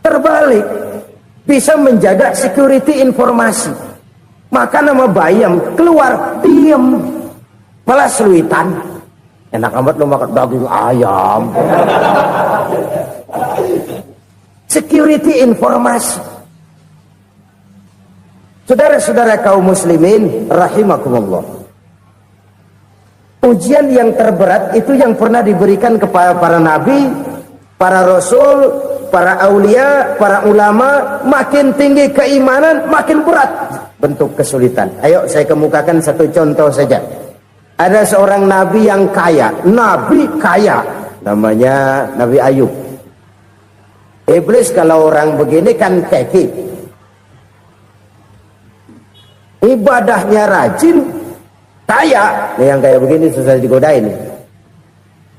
Terbalik. Bisa menjaga security informasi. Maka nama bayam keluar diam, malah seluitan. Enak amat lo makan daging ayam. Security informasi. Saudara-saudara kaum muslimin rahimakumullah, ujian yang terberat itu yang pernah diberikan kepada para nabi, para rasul, para aulia, para ulama. Makin tinggi keimanan, makin berat bentuk kesulitan. Ayo saya kemukakan satu contoh saja. Ada seorang nabi yang kaya, nabi kaya, namanya Nabi Ayub. Iblis kalau orang begini kan keki, ibadahnya rajin, kaya. Nih yang kayak begini susah digodain.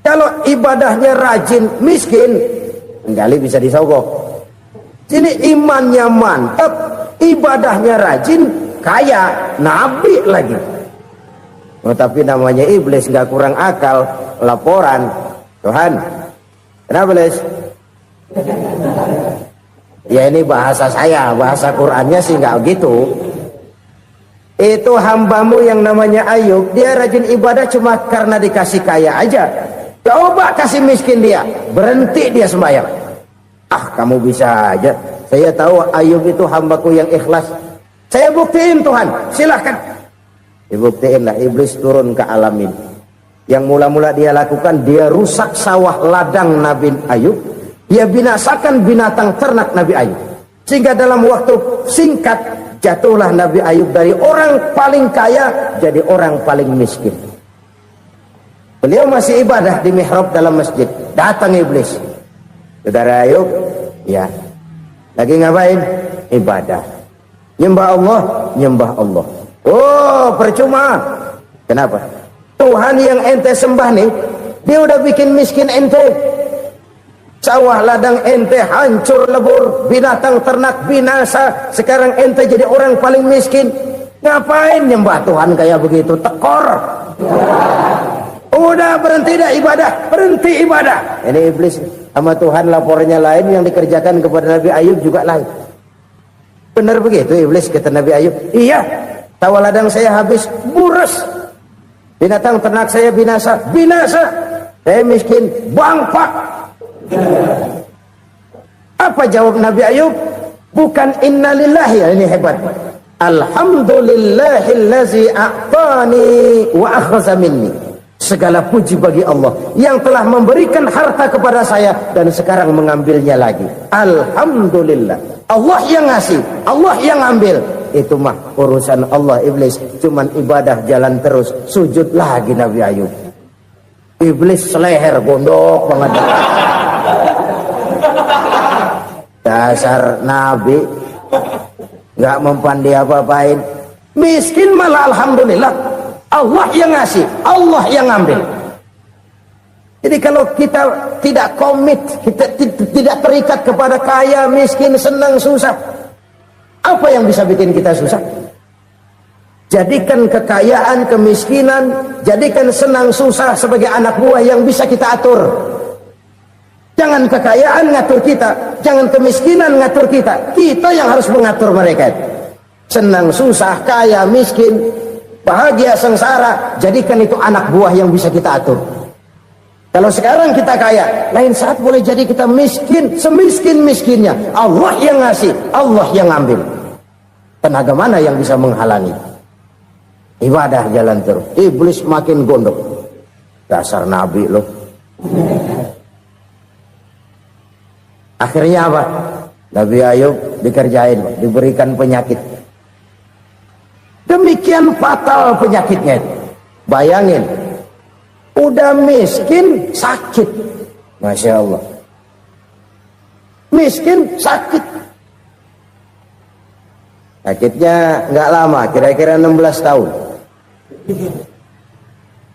Kalau ibadahnya rajin, miskin, kali bisa disogok. Sini imannya mantap, ibadahnya rajin, kaya, nabi lagi. Oh, tapi namanya iblis nggak kurang akal, laporan. Tuhan, kenapa Les? Ya ini bahasa saya, bahasa Qur'annya sih nggak gitu. Itu hambamu yang namanya Ayub, dia rajin ibadah cuma karena dikasih kaya aja. Coba kasih miskin dia, berhenti dia sembahyang. Ah, kamu bisa aja. Saya tahu Ayub itu hambaku yang ikhlas. Saya buktiin Tuhan, silahkan. Dibuktiin lah, iblis turun ke alam ini. Yang mula-mula dia lakukan, dia rusak sawah ladang Nabi Ayub. Dia binasakan binatang ternak Nabi Ayub. Sehingga dalam waktu singkat, jatuhlah Nabi Ayub dari orang paling kaya, jadi orang paling miskin. Beliau masih ibadah di mihrab dalam masjid. Datang iblis. Saudara Ayub, ya, lagi ngapain? Ibadah. Nyembah Allah, nyembah Allah. Oh, percuma. Kenapa? Tuhan yang ente sembah nih, dia udah bikin miskin ente. Sawah ladang ente hancur lebur, binatang ternak binasa. Sekarang ente jadi orang paling miskin. Ngapain nyembah Tuhan kayak begitu? Tekor. Udah berhenti dah ibadah, berhenti ibadah. Ini iblis sama Tuhan lapornya lain, yang dikerjakan kepada Nabi Ayub juga lain. Benar begitu iblis, kata Nabi Ayub. Iya, sawah ladang saya habis, buras. Binatang ternak saya binasa, binasa. Saya miskin, bangpak. Apa jawab Nabi Ayub? Bukan innalillahi, ini hebat. Alhamdulillahillazi a'tani wa akhadha minni. Segala puji bagi Allah yang telah memberikan harta kepada saya dan sekarang mengambilnya lagi. Alhamdulillah. Allah yang ngasih, Allah yang ambil. Itu mah urusan Allah. Iblis cuman ibadah jalan terus, sujud lagi Nabi Ayub. Iblis seleher gondok banget. Dasar Nabi nggak mempan dia apa-apain. Miskin malah alhamdulillah. Allah yang ngasih, Allah yang ambil. Jadi kalau kita tidak komit, kita tidak terikat kepada kaya, miskin, senang, susah, apa yang bisa bikin kita susah? Jadikan kekayaan, kemiskinan, jadikan senang, susah sebagai anak buah yang bisa kita atur. Jangan kekayaan ngatur kita, jangan kemiskinan ngatur kita. Kita yang harus mengatur mereka. Senang, susah, kaya, miskin, bahagia, sengsara, jadikan itu anak buah yang bisa kita atur. Kalau sekarang kita kaya, lain saat boleh jadi kita miskin, semiskin-miskinnya. Allah yang ngasih, Allah yang ambil. Tenaga mana yang bisa menghalangi? Ibadah jalan terus. Iblis makin gondok. Dasar Nabi loh. Akhirnya apa? Nabi Ayub dikerjain, diberikan penyakit. Demikian fatal penyakitnya. Bayangin, udah miskin sakit. Masya Allah. Miskin sakit. Sakitnya nggak lama, kira-kira 16 tahun.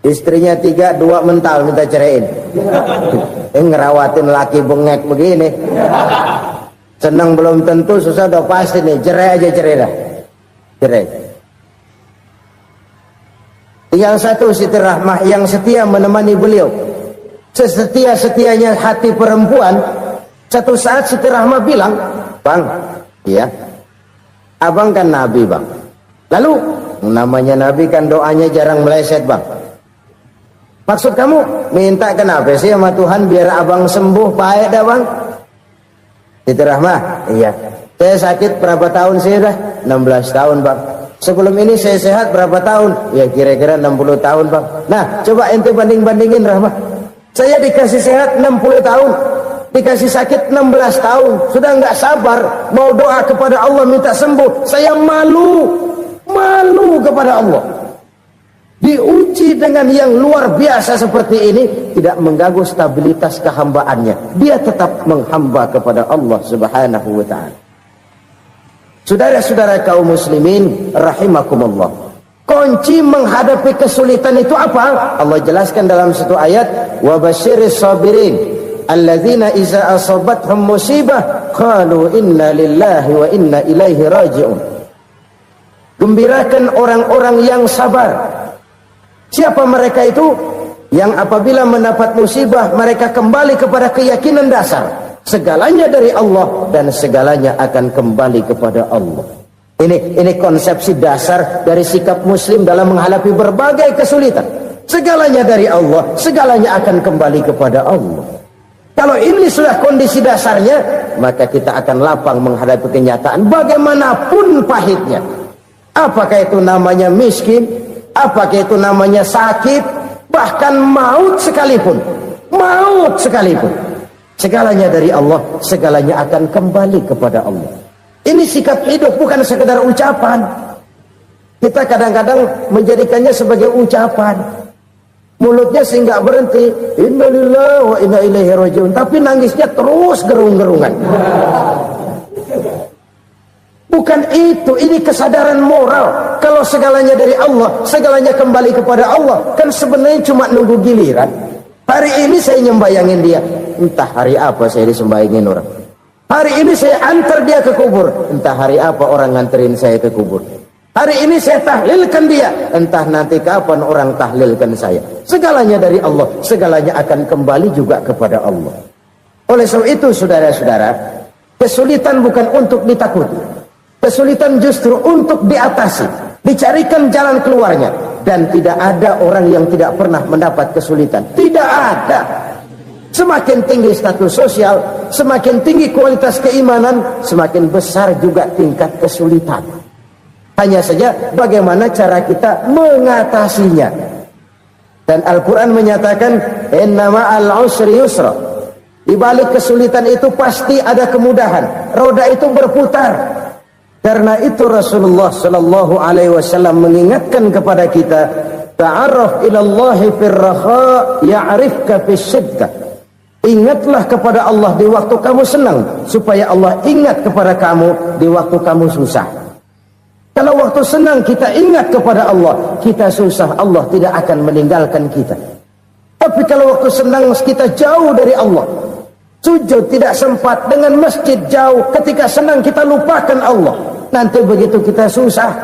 Istrinya 3, 2 mental minta ceraiin. Ngerawatin laki bengek begini. Senang belum tentu, susah udah pasti nih. Cerai aja, cerai dah. Cerai. Tinggal satu Siti Rahmah yang setia menemani beliau. Sesetia-setianya hati perempuan. Satu saat Siti Rahmah bilang, "Bang, iya, abang kan Nabi, Bang. Lalu, namanya Nabi kan doanya jarang meleset, Bang. Maksud kamu minta kenapa sih sama Tuhan biar abang sembuh baik dah, Bang?" Siti Rahmah, iya. Saya sakit berapa tahun sih dah? 16 tahun, Bang. Sebelum ini saya sehat berapa tahun? Ya kira-kira 60 tahun, Bang. Nah, coba ente banding-bandingin, Rahmah. Saya dikasih sehat 60 tahun, dikasih sakit 16 tahun. Sudah nggak sabar mau doa kepada Allah minta sembuh. Saya malu kepada Allah. Diuji dengan yang luar biasa seperti ini, tidak mengganggu stabilitas kehambaannya. Dia tetap menghamba kepada Allah Subhanahu wa ta'ala. Saudara-saudara kaum muslimin rahimakumullah. Kunci menghadapi kesulitan itu apa? Allah jelaskan dalam satu ayat, wa basyiris sabirin alladzina iza asabathum musibah qalu inna lillahi wa inna ilaihi raji'un. Gembirakan orang-orang yang sabar. Siapa mereka itu? yang apabila mendapat musibah mereka kembali kepada keyakinan dasar segalanya dari Allah dan segalanya akan kembali kepada Allah. Ini konsepsi dasar dari sikap muslim dalam menghadapi berbagai kesulitan. Segalanya dari Allah, segalanya akan kembali kepada Allah. Kalau ini sudah kondisi dasarnya, maka kita akan lapang menghadapi kenyataan bagaimanapun pahitnya. Apakah itu namanya miskin, apakah itu namanya sakit, bahkan maut sekalipun. Maut sekalipun. Segalanya dari Allah, segalanya akan kembali kepada Allah. Ini sikap hidup, bukan sekedar ucapan. Kita kadang-kadang menjadikannya sebagai ucapan. Mulutnya sih nggak berhenti, innalillahi wa inna ilaihi rajiun, tapi nangisnya terus gerung-gerungan. Bukan itu, ini kesadaran moral. Kalau segalanya dari Allah, segalanya kembali kepada Allah, kan sebenarnya cuma nunggu giliran. Hari ini saya nyembayangin dia, entah hari apa saya disembayangin orang. Hari ini saya antar dia ke kubur, entah hari apa orang nganterin saya ke kubur. Hari ini saya tahlilkan dia, entah nanti kapan orang tahlilkan saya. Segalanya dari Allah, segalanya akan kembali juga kepada Allah. Oleh sebab itu saudara-saudara, kesulitan bukan untuk ditakuti. Kesulitan justru untuk diatasi, dicarikan jalan keluarnya. Dan tidak ada orang yang tidak pernah mendapat kesulitan. Tidak ada. Semakin tinggi status sosial, semakin tinggi kualitas keimanan, semakin besar juga tingkat kesulitan. Hanya saja bagaimana cara kita mengatasinya. Dan Al-Quran menyatakan, inna ma'al usri yusra. Di balik kesulitan itu pasti ada kemudahan. Roda itu berputar. Karena itu Rasulullah sallallahu alaihi wasallam mengingatkan kepada kita, ta'arraf ilallahi fir raha ya'rifka fis syiddah. Ingatlah kepada Allah di waktu kamu senang, supaya Allah ingat kepada kamu di waktu kamu susah. Kalau waktu senang kita ingat kepada Allah, kita susah, Allah tidak akan meninggalkan kita. Tapi kalau waktu senang kita jauh dari Allah, sujud tidak sempat, dengan masjid jauh, ketika senang kita lupakan Allah. Nanti begitu kita susah,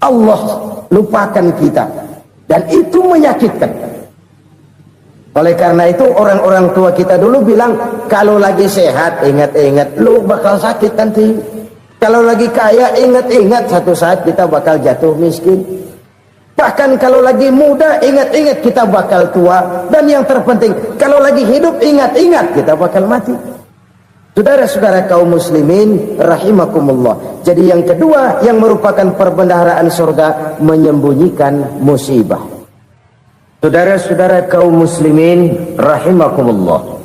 Allah lupakan kita. Dan itu menyakitkan. Oleh karena itu orang-orang tua kita dulu bilang, kalau lagi sehat ingat-ingat lu bakal sakit nanti. Kalau lagi kaya ingat-ingat satu saat kita bakal jatuh miskin. Bahkan kalau lagi muda ingat-ingat kita bakal tua. Dan yang terpenting kalau lagi hidup ingat-ingat kita bakal mati. Saudara-saudara kaum muslimin rahimakumullah. Jadi yang kedua yang merupakan perbendaharaan surga, menyembunyikan musibah. Saudara-saudara kaum muslimin rahimakumullah.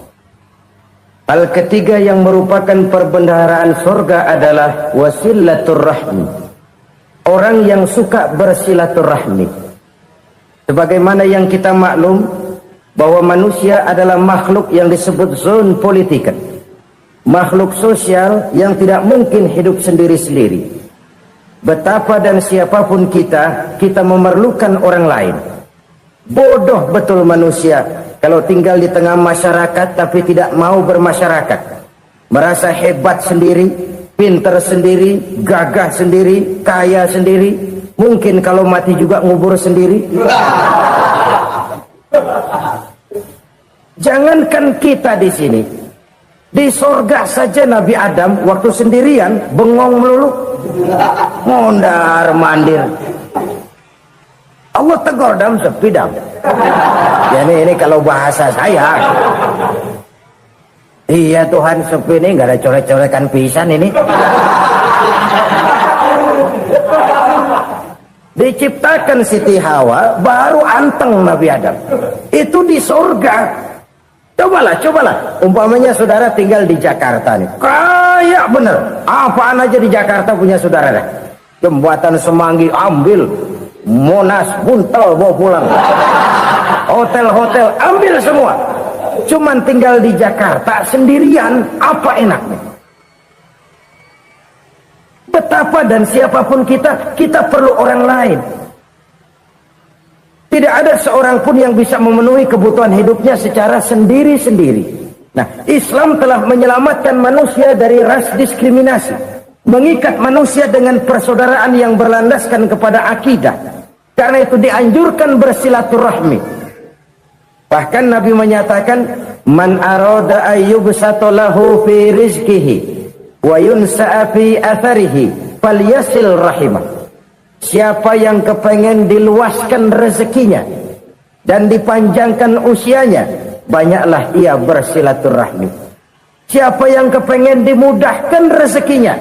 Hal ketiga yang merupakan perbendaharaan surga adalah wasilatur rahmi. Orang yang suka bersilaturahmi. Sebagaimana yang kita maklum bahwa manusia adalah makhluk yang disebut zon politika. Makhluk sosial yang tidak mungkin hidup sendiri-sendiri. Betapa dan siapapun kita memerlukan orang lain. Bodoh betul manusia kalau tinggal di tengah masyarakat tapi tidak mau bermasyarakat. Merasa hebat sendiri, pintar sendiri, gagah sendiri, kaya sendiri. Mungkin kalau mati juga ngubur sendiri. Jangankan kita di sini, di sorga saja Nabi Adam waktu sendirian bengong melulu, mondar mandir. Allah tegur dam sepi dam. Ya ini kalau bahasa saya. Iya Tuhan sepi ini nggak ada coret-coretan pisan ini. Diciptakan Siti Hawa baru anteng Nabi Adam. Itu di surga. Cobalah. Umpamanya saudara tinggal di Jakarta nih. Kayak bener. Apaan aja di Jakarta punya saudara dah. Jembatan Semanggi ambil. Monas, Buntel bawa pulang. Hotel-hotel ambil semua. Cuman tinggal di Jakarta sendirian, apa enaknya? Betapa dan siapapun kita perlu orang lain. Tidak ada seorang pun yang bisa memenuhi kebutuhan hidupnya secara sendiri-sendiri. Nah, Islam telah menyelamatkan manusia dari ras diskriminasi. Mengikat manusia dengan persaudaraan yang berlandaskan kepada akidah. Karena itu dianjurkan bersilaturahmi. Bahkan Nabi menyatakan, man arada ayyubsata lahu fi rizqihi wa yunsa'a fi atharihi falyasil rahimah. Siapa yang kepengen diluaskan rezekinya dan dipanjangkan usianya, banyaklah ia bersilaturahmi. Siapa yang kepengen dimudahkan rezekinya,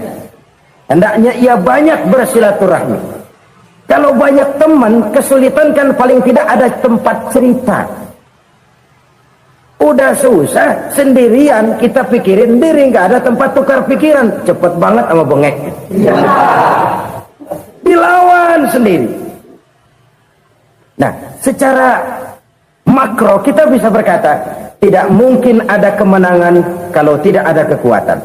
hendaknya ia banyak bersilaturahmi. Kalau banyak teman, kesulitan kan paling tidak ada tempat cerita. Udah susah sendirian, kita pikirin diri, nggak ada tempat tukar pikiran. Cepet banget sama bengek. Dilawan sendiri. Nah, secara makro kita bisa berkata, tidak mungkin ada kemenangan kalau tidak ada kekuatan.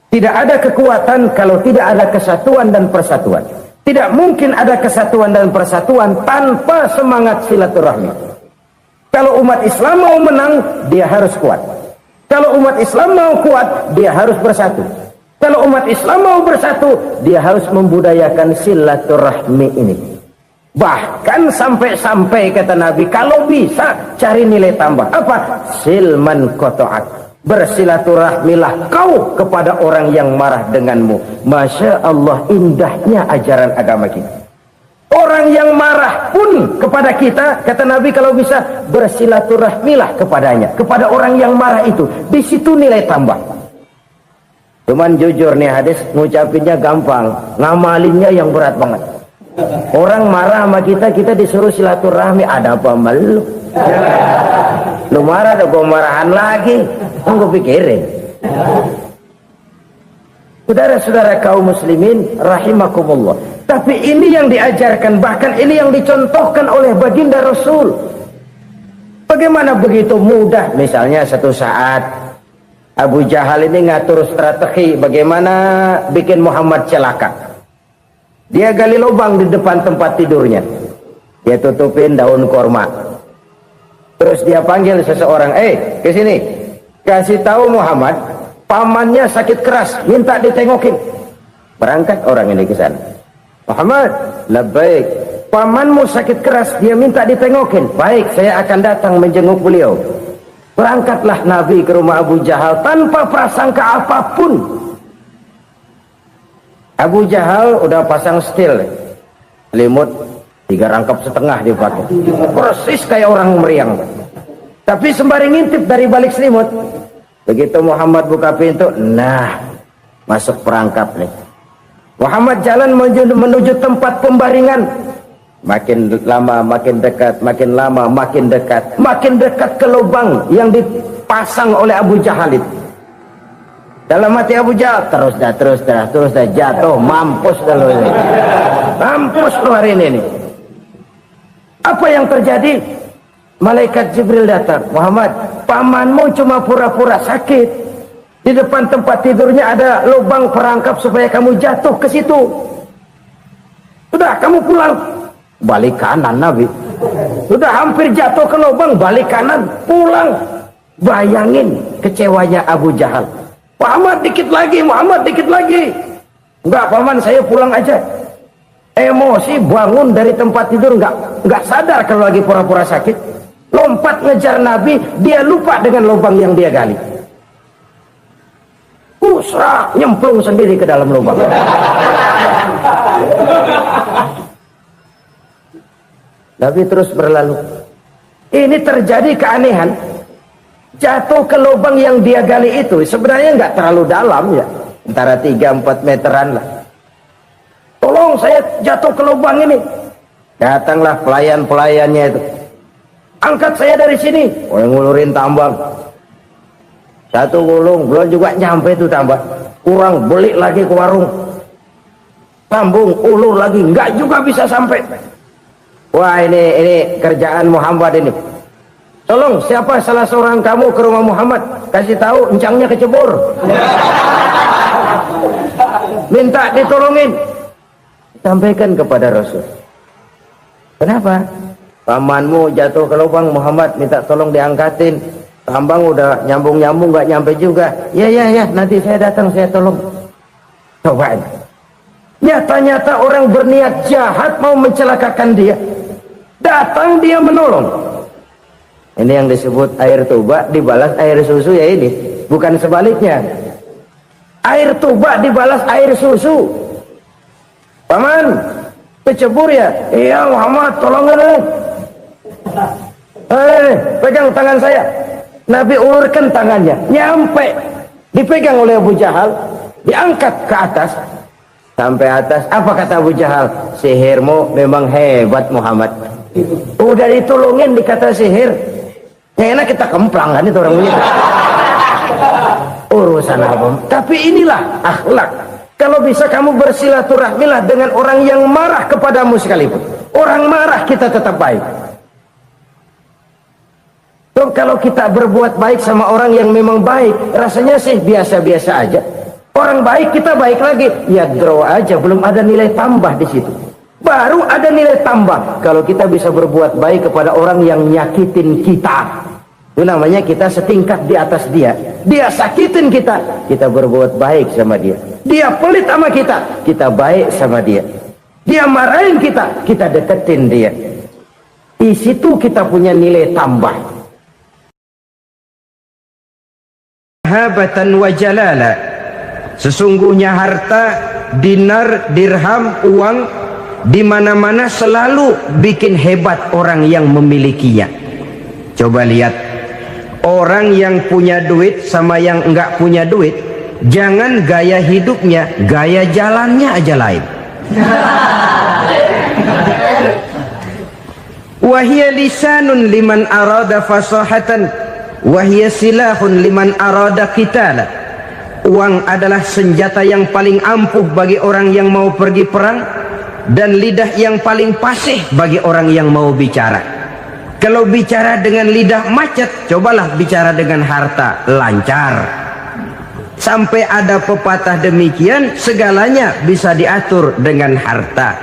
Tidak ada kekuatan kalau tidak ada kesatuan dan persatuan. Tidak mungkin ada kesatuan dan persatuan tanpa semangat silaturahmi. Kalau umat Islam mau menang, dia harus kuat. Kalau umat Islam mau kuat, dia harus bersatu. Kalau umat Islam mau bersatu, dia harus membudayakan silaturahmi ini. Bahkan sampai-sampai kata Nabi, kalau bisa cari nilai tambah. Apa? Silman qata'ak. Bersilaturahmilah kau kepada orang yang marah denganmu. Masya Allah, indahnya ajaran agama kita. Orang yang marah pun kepada kita, kata Nabi, kalau bisa bersilaturahmilah kepadanya, kepada orang yang marah itu. Di situ nilai tambah. Cuman jujur nih hadis, ngucapinnya gampang, ngamalinnya yang berat banget. Orang marah sama kita, kita disuruh silaturahmi, ada apa malu? Lu marah, ada gua marahan lagi, gua pikirin. Saudara-saudara kaum muslimin rahimakumullah. Tapi ini yang diajarkan, bahkan ini yang dicontohkan oleh baginda Rasul. Bagaimana begitu mudah, misalnya satu saat Abu Jahal ini ngatur strategi bagaimana bikin Muhammad celaka. Dia gali lubang di depan tempat tidurnya. Dia tutupin daun korma. Terus dia panggil seseorang, ke sini. Kasih tahu Muhammad, pamannya sakit keras, minta ditengokin. Berangkat orang ini ke sana. Muhammad, labbaik. Pamanmu sakit keras, dia minta ditengokin. Baik, saya akan datang menjenguk beliau. Berangkatlah Nabi ke rumah Abu Jahal tanpa prasangka apapun. Abu Jahal udah pasang stil, selimut 3 rangkap setengah dipakai, persis kayak orang meriang. Tapi sembari ngintip dari balik selimut, begitu Muhammad buka pintu, nah masuk perangkap nih. Muhammad jalan menuju tempat pembaringan. Makin lama makin dekat, makin lama makin dekat, makin dekat ke lubang yang dipasang oleh Abu Jahal itu. Dalam hati Abu Jahal, terus dah jatuh, mampus dah lo ini. Mampus lo hari ini nih. Apa yang terjadi? Malaikat Jibril datang. Muhammad, pamanmu cuma pura-pura sakit. Di depan tempat tidurnya ada lubang perangkap supaya kamu jatuh ke situ. Sudah, kamu pulang. Balik kanan Nabi. Sudah hampir jatuh ke lubang, balik kanan, pulang. Bayangin kecewanya Abu Jahal. Muhammad dikit lagi. Enggak, paman, saya pulang aja. Emosi bangun dari tempat tidur, enggak sadar kalau lagi pura-pura sakit. Lompat ngejar Nabi, dia lupa dengan lubang yang dia gali. Usrah, nyemplung sendiri ke dalam lubang. Nabi terus berlalu. Ini terjadi keanehan. Jatuh ke lubang yang dia gali itu sebenarnya nggak terlalu dalam ya, antara 3-4 meteran lah. Tolong, saya jatuh ke lubang ini. Datanglah pelayan-pelayannya itu. Angkat saya dari sini. Oh, yang ngulurin tambang. Satu gulung, belum juga nyampe itu tambang. Kurang, beli lagi ke warung. Sambung, ulur lagi, nggak juga bisa sampai. Wah, ini kerjaan Muhammad ini. Tolong, siapa salah seorang kamu ke rumah Muhammad, kasih tahu encangnya kecebur. Minta ditolongin. Sampaikan kepada Rasul. Kenapa? Pamanmu jatuh ke lubang, Muhammad minta tolong diangkatin. Tambang udah nyambung-nyambung nggak nyampe juga. Ya, nanti saya datang, saya tolong. Cobain. Nyata-nyata orang berniat jahat mau mencelakakan dia. Datang dia menolong. Ini yang disebut air tuba dibalas air susu ya ini. Bukan sebaliknya. Air tuba dibalas air susu. Paman, kecebur ya? Iya Muhammad, tolongin. Pegang tangan saya. Nabi ulurkan tangannya. Nyampe. Dipegang oleh Abu Jahal. Diangkat ke atas. Sampai atas. Apa kata Abu Jahal? Sihirmu memang hebat Muhammad. Udah ditolongin dikata sihir. Enak kita kemplang kan itu orang begitu. Urusan apa? Tapi inilah akhlak. Kalau bisa kamu bersilaturahmilah dengan orang yang marah kepadamu sekalipun. Orang marah kita tetap baik. So, kalau kita berbuat baik sama orang yang memang baik, rasanya sih biasa-biasa aja. Orang baik kita baik lagi, ya draw aja, belum ada nilai tambah di situ. Baru ada nilai tambah kalau kita bisa berbuat baik kepada orang yang nyakitin kita. Itu namanya kita setingkat di atas dia. Dia sakitin kita, kita berbuat baik sama dia. Dia pelit sama kita, kita baik sama dia. Dia marahin kita, kita deketin dia. Di situ kita punya nilai tambah. Habatan wa jalala. Sesungguhnya harta, dinar, dirham, uang di mana-mana selalu bikin hebat orang yang memilikinya. Coba lihat orang yang punya duit sama yang enggak punya duit, jangan gaya hidupnya, gaya jalannya aja lain. Wahia lisanun liman arada fasahatan, wahia silahun liman arada qitala. Uang adalah senjata yang paling ampuh bagi orang yang mau pergi perang, dan lidah yang paling fasih bagi orang yang mau bicara. Kalau bicara dengan lidah macet, cobalah bicara dengan harta, lancar. Sampai ada pepatah demikian, segalanya bisa diatur dengan harta.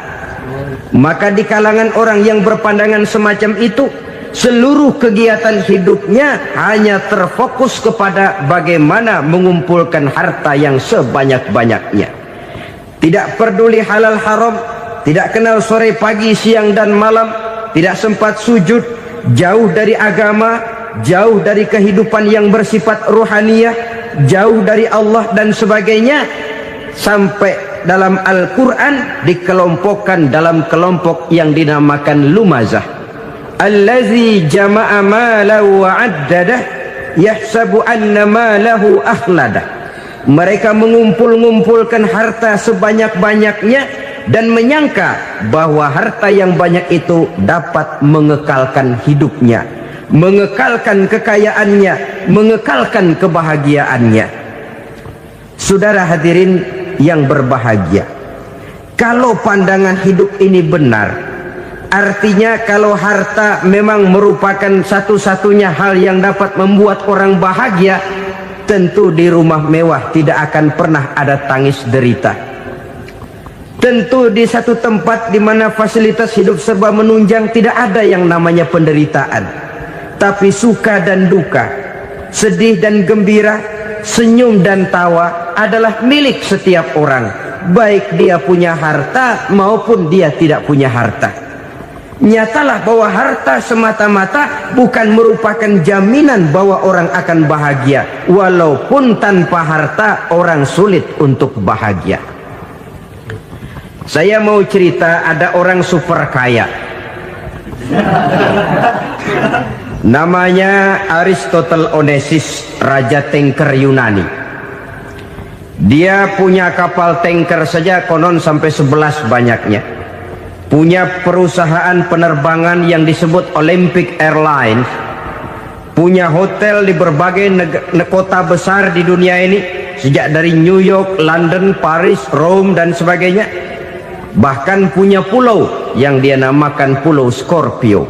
Maka di kalangan orang yang berpandangan semacam itu, seluruh kegiatan hidupnya hanya terfokus kepada bagaimana mengumpulkan harta yang sebanyak-banyaknya. Tidak peduli halal haram, tidak kenal sore pagi siang dan malam, tidak sempat sujud, jauh dari agama, jauh dari kehidupan yang bersifat ruhaniyah, jauh dari Allah dan sebagainya. Sampai dalam Al-Quran dikelompokkan dalam kelompok yang dinamakan lumazah. Allazi jama'a malahu wa 'addadah yahsabu anna malahu akhladah. Mereka mengumpulkan harta sebanyak-banyaknya dan menyangka bahwa harta yang banyak itu dapat mengekalkan hidupnya, mengekalkan kekayaannya, mengekalkan kebahagiaannya. Saudara hadirin yang berbahagia, kalau pandangan hidup ini benar, artinya kalau harta memang merupakan satu-satunya hal yang dapat membuat orang bahagia, tentu di rumah mewah tidak akan pernah ada tangis derita. Tentu di satu tempat di mana fasilitas hidup serba menunjang tidak ada yang namanya penderitaan. Tapi suka dan duka, sedih dan gembira, senyum dan tawa adalah milik setiap orang, baik dia punya harta maupun dia tidak punya harta. Nyatalah bahwa harta semata-mata bukan merupakan jaminan bahwa orang akan bahagia. Walaupun tanpa harta orang sulit untuk bahagia. Saya mau cerita, ada orang super kaya. Namanya Aristotle Onesimus, Raja Tanker Yunani. Dia punya kapal tanker saja konon sampai 11 banyaknya. Punya perusahaan penerbangan yang disebut Olympic Airlines, punya hotel di berbagai kota besar di dunia ini, sejak dari New York, London, Paris, Rome dan sebagainya. Bahkan punya pulau yang dia namakan Pulau Scorpio.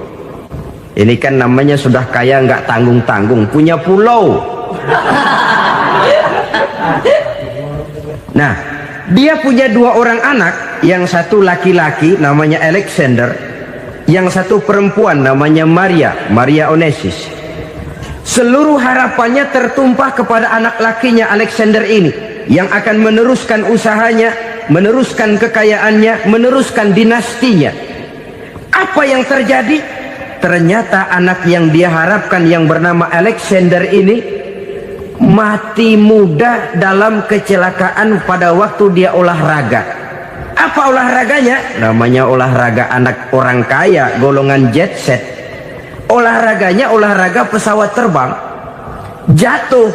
Ini kan namanya sudah kaya nggak tanggung-tanggung, punya pulau. Nah, dia punya 2 orang anak, yang satu laki-laki namanya Alexander, yang satu perempuan namanya Maria Onesimus. Seluruh harapannya tertumpah kepada anak lakinya Alexander ini, yang akan meneruskan usahanya, meneruskan kekayaannya, meneruskan dinastinya. Apa yang terjadi? Ternyata anak yang dia harapkan yang bernama Alexander ini mati muda dalam kecelakaan pada waktu dia olahraga. Apa olahraganya? Namanya olahraga anak orang kaya, golongan jet set. Olahraganya olahraga pesawat terbang. Jatuh,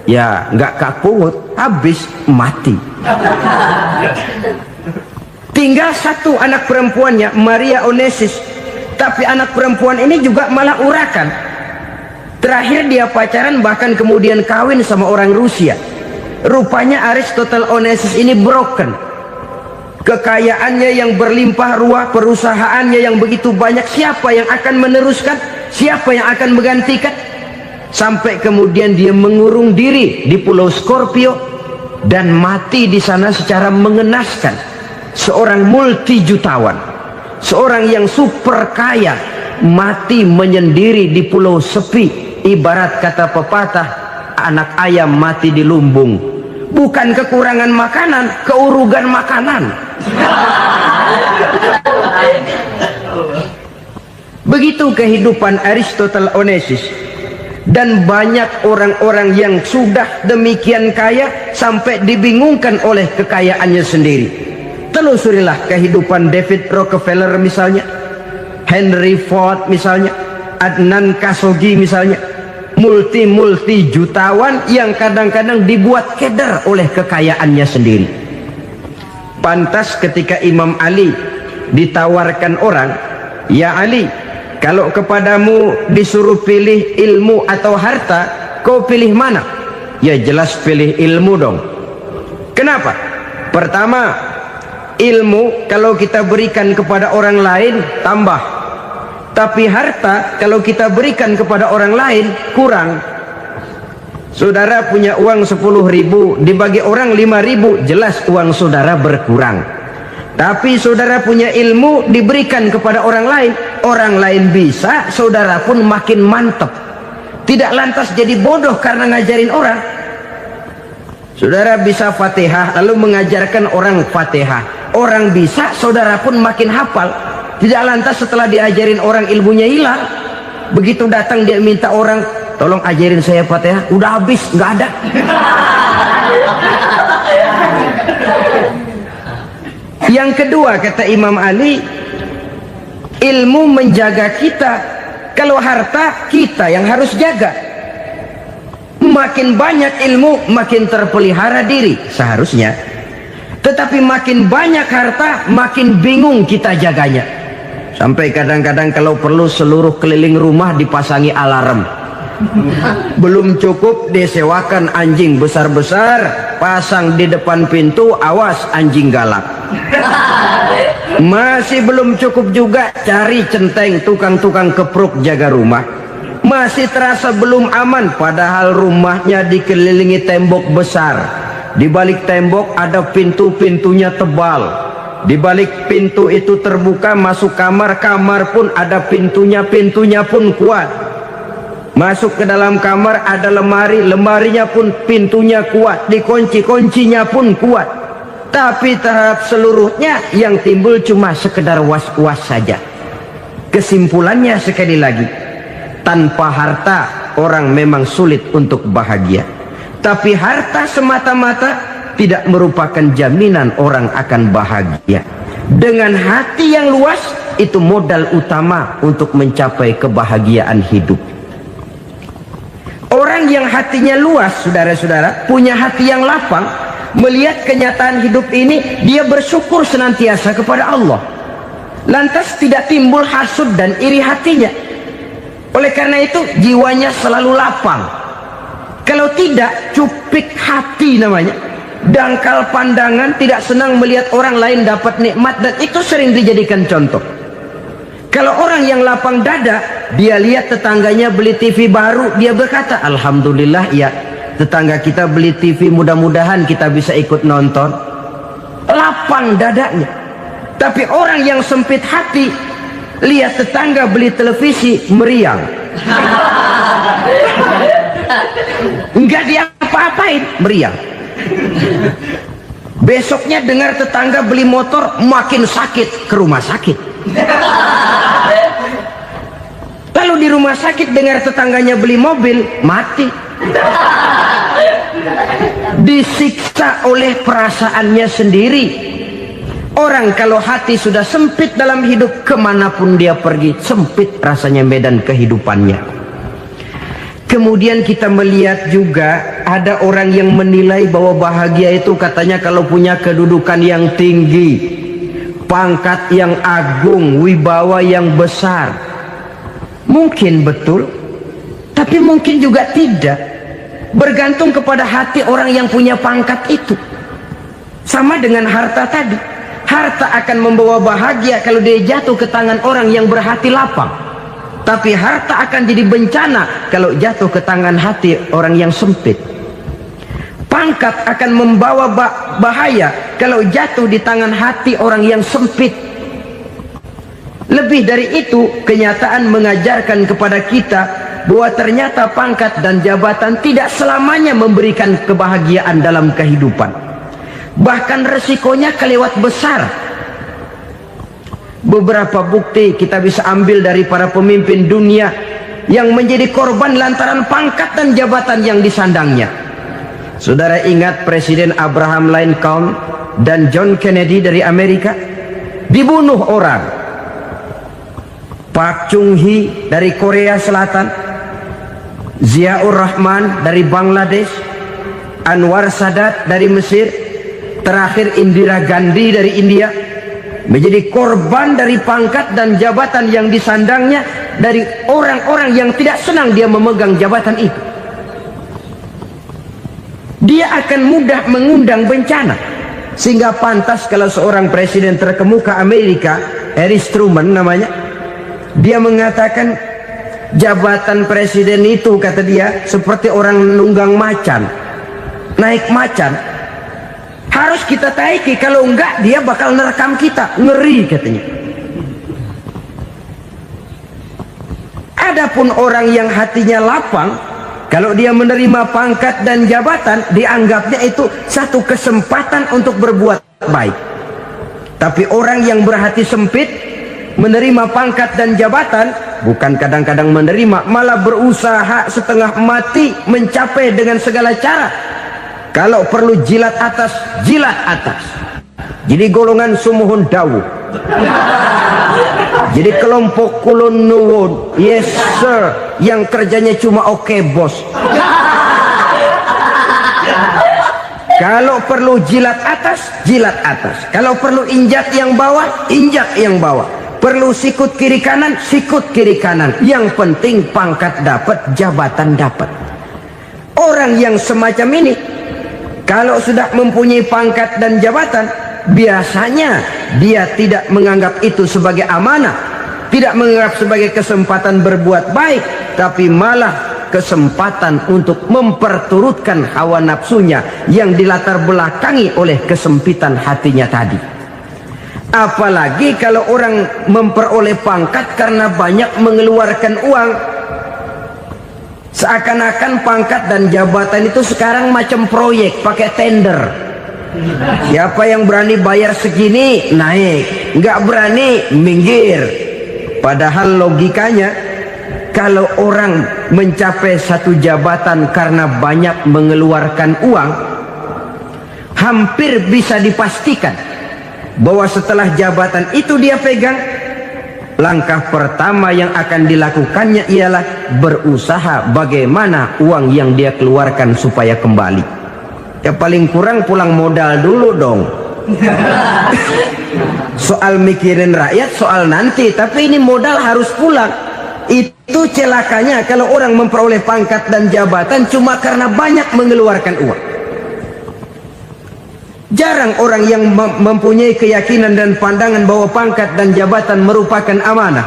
ya nggak kapungut, habis mati. Tinggal satu anak perempuannya, Maria Onassis. Tapi anak perempuan ini juga malah urakan. Terakhir dia pacaran, bahkan kemudian kawin sama orang Rusia. Rupanya Aristotle Onassis ini broken. Kekayaannya yang berlimpah ruah, perusahaannya yang begitu banyak, siapa yang akan meneruskan? Siapa yang akan menggantikan? Sampai kemudian dia mengurung diri di Pulau Scorpio dan mati di sana secara mengenaskan. Seorang multi jutawan, seorang yang super kaya, mati menyendiri di pulau sepi. Ibarat kata pepatah, anak ayam mati di lumbung. Bukan kekurangan makanan, keurugan makanan. Begitu kehidupan Aristotle Onassis. Dan banyak orang-orang yang sudah demikian kaya sampai dibingungkan oleh kekayaannya sendiri. Telusurilah kehidupan David Rockefeller misalnya, Henry Ford misalnya, Adnan Khashoggi misalnya. Multi jutawan yang kadang-kadang dibuat keder oleh kekayaannya sendiri. Pantas ketika Imam Ali ditawarkan orang, "Ya Ali, kalau kepadamu disuruh pilih ilmu atau harta, kau pilih mana?" Ya jelas pilih ilmu dong. Kenapa? Pertama, ilmu kalau kita berikan kepada orang lain tambah. Tapi harta kalau kita berikan kepada orang lain kurang. Saudara punya uang 10.000, dibagi orang 5.000, jelas uang saudara berkurang. Tapi saudara punya ilmu, diberikan kepada orang lain bisa, saudara pun makin mantap. Tidak lantas jadi bodoh karena ngajarin orang. Saudara bisa Fatihah lalu mengajarkan orang Fatihah, orang bisa, saudara pun makin hafal. Tidak lantas setelah diajarin orang ilmunya hilang. Begitu datang dia minta orang, "Tolong ajarin saya Fatihah," udah habis, nggak ada. Yang kedua kata Imam Ali, ilmu menjaga kita. Kalau harta kita yang harus jaga. Makin banyak ilmu makin terpelihara diri seharusnya. Tetapi makin banyak harta makin bingung kita jaganya. Sampai kadang-kadang kalau perlu seluruh keliling rumah dipasangi alarm. Belum cukup disewakan anjing besar-besar, pasang di depan pintu, awas anjing galak. Masih belum cukup juga, cari centeng tukang-tukang kepruk jaga rumah. Masih terasa belum aman, padahal rumahnya dikelilingi tembok besar. Di balik tembok ada pintu-pintunya tebal. Di balik pintu itu terbuka masuk kamar, kamar pun ada pintunya, pintunya pun kuat. Masuk ke dalam kamar ada lemari, lemarinya pun pintunya kuat, dikunci, kuncinya pun kuat. Tapi terhadap seluruhnya yang timbul cuma sekedar was-was saja. Kesimpulannya sekali lagi, tanpa harta orang memang sulit untuk bahagia. Tapi harta semata-mata tidak merupakan jaminan orang akan bahagia. Dengan hati yang luas, itu modal utama untuk mencapai kebahagiaan hidup. Orang yang hatinya luas, saudara-saudara, punya hati yang lapang, melihat kenyataan hidup ini, dia bersyukur senantiasa kepada Allah. Lantas tidak timbul hasud dan iri hatinya. Oleh karena itu, jiwanya selalu lapang. Kalau tidak, cupik hati namanya. Dangkal pandangan, tidak senang melihat orang lain dapat nikmat, dan itu sering dijadikan contoh. Kalau orang yang lapang dada, dia lihat tetangganya beli TV baru, dia berkata, "Alhamdulillah ya, tetangga kita beli TV, mudah-mudahan kita bisa ikut nonton." Lapang dadanya. Tapi orang yang sempit hati, lihat tetangga beli televisi, meriang. Enggak diapa-apain, meriang. Besoknya dengar tetangga beli motor, makin sakit, ke rumah sakit. Lalu di rumah sakit dengar tetangganya beli mobil, mati. Disiksa oleh perasaannya sendiri. Orang kalau hati sudah sempit dalam hidup, kemanapun dia pergi, sempit rasanya medan kehidupannya. Kemudian kita melihat juga ada orang yang menilai bahwa bahagia itu katanya kalau punya kedudukan yang tinggi, pangkat yang agung, wibawa yang besar. Mungkin betul, tapi mungkin juga tidak. Bergantung kepada hati orang yang punya pangkat itu. Sama dengan harta tadi. Harta akan membawa bahagia kalau dia jatuh ke tangan orang yang berhati lapang. Tapi harta akan jadi bencana kalau jatuh ke tangan hati orang yang sempit. Pangkat akan membawa bahaya kalau jatuh di tangan hati orang yang sempit. Lebih dari itu, kenyataan mengajarkan kepada kita bahwa ternyata pangkat dan jabatan tidak selamanya memberikan kebahagiaan dalam kehidupan. Bahkan resikonya kelewat besar. Beberapa bukti kita bisa ambil dari para pemimpin dunia yang menjadi korban lantaran pangkat dan jabatan yang disandangnya. Saudara ingat Presiden Abraham Lincoln dan John Kennedy dari Amerika? Dibunuh orang. Park Chung-hee dari Korea Selatan, Ziaur Rahman dari Bangladesh, Anwar Sadat dari Mesir, terakhir Indira Gandhi dari India, menjadi korban dari pangkat dan jabatan yang disandangnya dari orang-orang yang tidak senang dia memegang jabatan itu. Dia akan mudah mengundang bencana, sehingga pantas kalau seorang presiden terkemuka Amerika, Harry Truman namanya, dia mengatakan jabatan presiden itu, kata dia, seperti orang nunggang macan, naik macan. Harus kita taiki, kalau enggak dia bakal nerekam kita, ngeri katanya. Adapun orang yang hatinya lapang, kalau dia menerima pangkat dan jabatan, dianggapnya itu satu kesempatan untuk berbuat baik. Tapi orang yang berhati sempit, menerima pangkat dan jabatan, bukan kadang-kadang menerima, malah berusaha setengah mati mencapai dengan segala cara. Kalau perlu jilat atas, jilat atas. Jadi golongan sumuhun dawu. Jadi kelompok kulon nuwun, yes sir, yang kerjanya cuma oke bos. Kalau perlu jilat atas, jilat atas. Kalau perlu injak yang bawah, injak yang bawah. Perlu sikut kiri kanan, sikut kiri kanan. Yang penting pangkat dapat, jabatan dapat. Orang yang semacam ini, kalau sudah mempunyai pangkat dan jabatan, biasanya dia tidak menganggap itu sebagai amanah, tidak menganggap sebagai kesempatan berbuat baik, tapi malah kesempatan untuk memperturutkan hawa nafsunya yang dilatar belakangi oleh kesempitan hatinya tadi. Apalagi kalau orang memperoleh pangkat karena banyak mengeluarkan uang. Seakan-akan pangkat dan jabatan itu sekarang macam proyek, pakai tender. Siapa yang berani bayar segini, naik. Nggak berani, minggir. Padahal logikanya, kalau orang mencapai satu jabatan karena banyak mengeluarkan uang, hampir bisa dipastikan bahwa setelah jabatan itu dia pegang, langkah pertama yang akan dilakukannya ialah berusaha bagaimana uang yang dia keluarkan supaya kembali. Ya paling kurang pulang modal dulu dong. Soal mikirin rakyat soal nanti, tapi ini modal harus pulang. Itu celakanya kalau orang memperoleh pangkat dan jabatan cuma karena banyak mengeluarkan uang. Jarang orang yang mempunyai keyakinan dan pandangan bahwa pangkat dan jabatan merupakan amanah.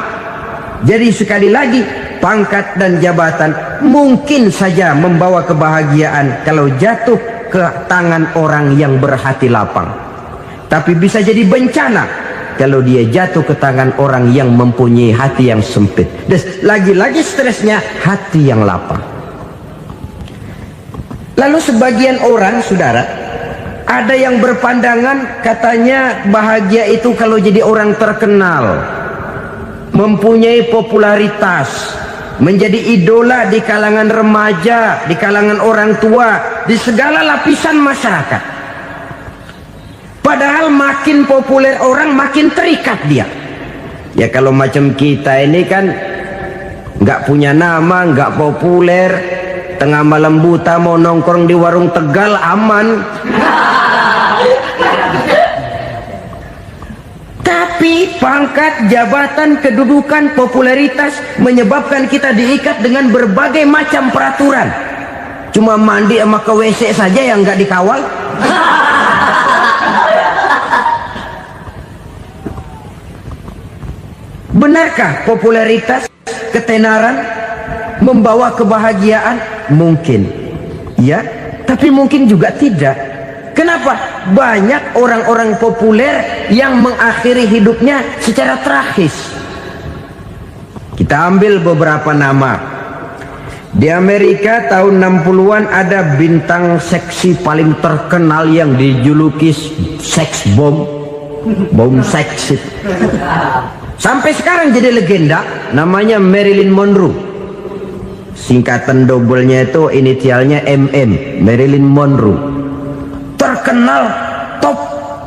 Jadi sekali lagi, pangkat dan jabatan mungkin saja membawa kebahagiaan kalau jatuh ke tangan orang yang berhati lapang. Tapi bisa jadi bencana kalau dia jatuh ke tangan orang yang mempunyai hati yang sempit. Dan lagi-lagi stresnya hati yang lapang. Lalu sebagian orang, saudara, ada yang berpandangan katanya bahagia itu kalau jadi orang terkenal, mempunyai popularitas, menjadi idola di kalangan remaja, di kalangan orang tua, di segala lapisan masyarakat. Padahal makin populer orang, makin terikat dia. Ya kalau macam kita ini kan nggak punya nama, nggak populer, tengah malam buta mau nongkrong di warung Tegal aman. Tapi pangkat, jabatan, kedudukan, popularitas menyebabkan kita diikat dengan berbagai macam peraturan. Cuma mandi sama ke WC saja yang nggak dikawal. Benarkah popularitas, ketenaran membawa kebahagiaan? Mungkin, ya, tapi mungkin juga tidak. Kenapa? Banyak orang-orang populer yang mengakhiri hidupnya secara tragis. Kita ambil beberapa nama. Di Amerika tahun 60-an ada bintang seksi paling terkenal yang dijuluki sex bomb, bom seks. Sampai sekarang jadi legenda, namanya Marilyn Monroe. Singkatan dobelnya itu inisialnya MM, Marilyn Monroe. Terkenal, top,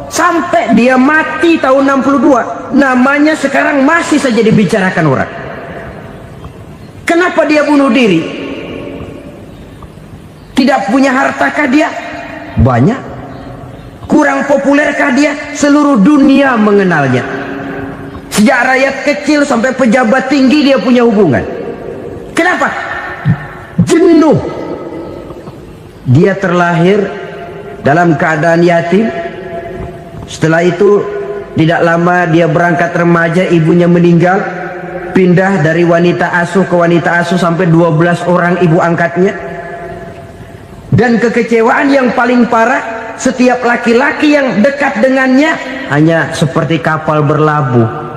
sampai dia mati tahun 62. Namanya sekarang masih saja dibicarakan orang. Kenapa dia bunuh diri? Tidak punya hartakah dia? Banyak. Kurang populerkah dia? Seluruh dunia mengenalnya. Sejak rakyat kecil sampai pejabat tinggi dia punya hubungan. Kenapa? Jenuh. Dia terlahir dalam keadaan yatim. Setelah itu tidak lama dia berangkat remaja, ibunya meninggal. Pindah dari wanita asuh ke wanita asuh sampai 12 orang ibu angkatnya. Dan kekecewaan yang paling parah, setiap laki-laki yang dekat dengannya hanya seperti kapal berlabuh.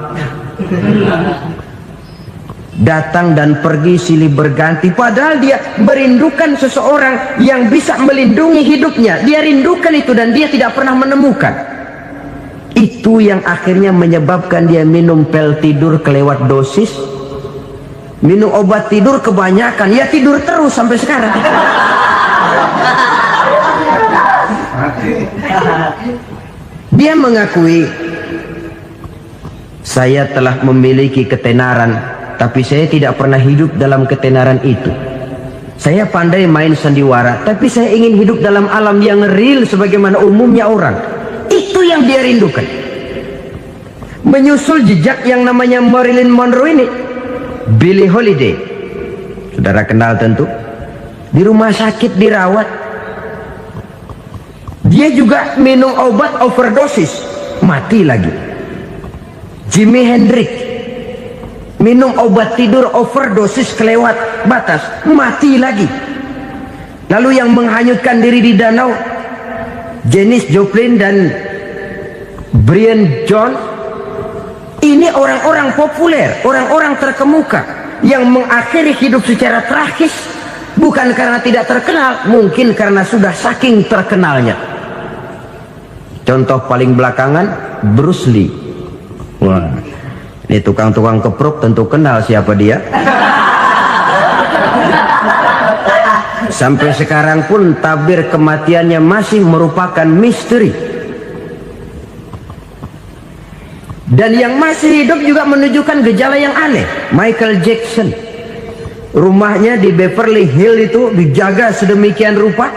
Datang dan pergi silih berganti, padahal dia merindukan seseorang yang bisa melindungi hidupnya. Dia rindukan itu dan dia tidak pernah menemukan. Itu yang akhirnya menyebabkan dia minum pil tidur kelewat dosis, minum obat tidur kebanyakan, ya tidur terus sampai sekarang. Dia mengakui, saya telah memiliki ketenaran, tapi saya tidak pernah hidup dalam ketenaran itu. Saya pandai main sandiwara, tapi saya ingin hidup dalam alam yang real sebagaimana umumnya orang. Itu yang dia rindukan. Menyusul jejak yang namanya Marilyn Monroe ini, Billie Holiday, saudara kenal tentu, di rumah sakit dirawat. Dia juga minum obat overdosis, mati lagi. Jimi Hendrix minum obat tidur overdosis kelewat batas, mati lagi. Lalu yang menghanyutkan diri di danau, Janis Joplin dan Brian Jones. Ini orang-orang populer, orang-orang terkemuka yang mengakhiri hidup secara tragis, bukan karena tidak terkenal, mungkin karena sudah saking terkenalnya. Contoh paling belakangan, Bruce Lee. Wah, ini tukang-tukang keprok tentu kenal siapa dia. Sampai sekarang pun tabir kematiannya masih merupakan misteri. Dan yang masih hidup juga menunjukkan gejala yang aneh. Michael Jackson, rumahnya di Beverly Hills itu dijaga sedemikian rupa,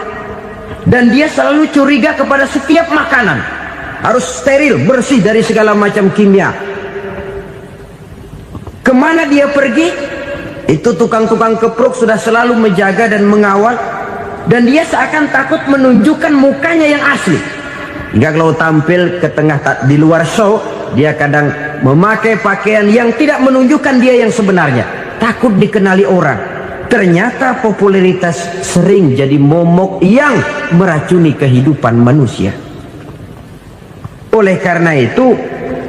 dan dia selalu curiga kepada setiap makanan harus steril, bersih dari segala macam kimia. Kemana dia pergi, itu tukang-tukang keprok sudah selalu menjaga dan mengawal, dan dia seakan takut menunjukkan mukanya yang asli. Hingga kalau tampil ke tengah di luar show, dia kadang memakai pakaian yang tidak menunjukkan dia yang sebenarnya, takut dikenali orang. Ternyata popularitas sering jadi momok yang meracuni kehidupan manusia. Oleh karena itu,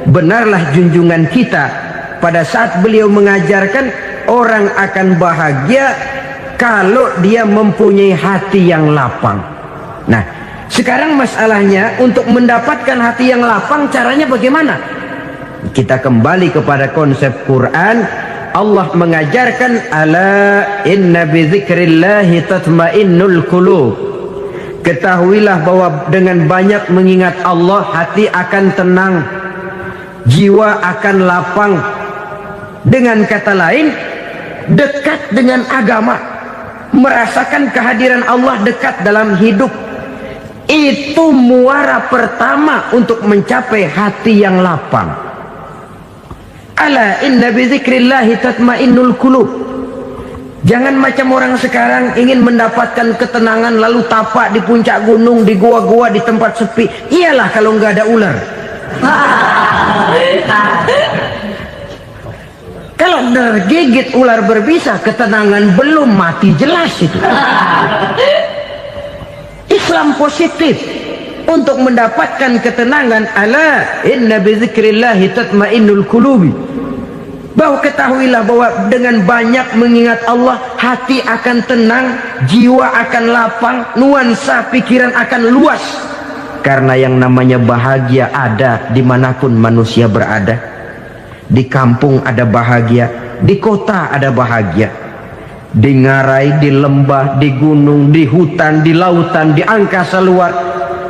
benarlah junjungan kita pada saat beliau mengajarkan orang akan bahagia kalau dia mempunyai hati yang lapang. Nah, sekarang masalahnya untuk mendapatkan hati yang lapang, caranya bagaimana? kita kembali kepada konsep Quran. Allah mengajarkan, ala inna bi dzikrillahi tatmainnul qulub. Ketahuilah bahwa dengan banyak mengingat Allah, hati akan tenang, jiwa akan lapang. Dengan kata lain, dekat dengan agama, merasakan kehadiran Allah dekat dalam hidup, itu muara pertama untuk mencapai hati yang lapang. Ala inna bi dzikrillahi tatmainnul qulub. Jangan macam orang sekarang ingin mendapatkan ketenangan lalu tapak di puncak gunung, di gua-gua, di tempat sepi. Iyalah kalau nggak ada ular. Kalau tergigit ular berbisa, ketenangan belum, mati jelas itu. Islam positif untuk mendapatkan ketenangan. Ala inna bi dzikrillahi tatmainnul qulubi. Bahwa ketahuilah bahwa dengan banyak mengingat Allah, hati akan tenang, jiwa akan lapang, nuansa pikiran akan luas. Karena yang namanya bahagia ada dimanapun manusia berada. Di kampung ada bahagia, di kota ada bahagia, di ngarai, di lembah, di gunung, di hutan, di lautan, di angkasa luar,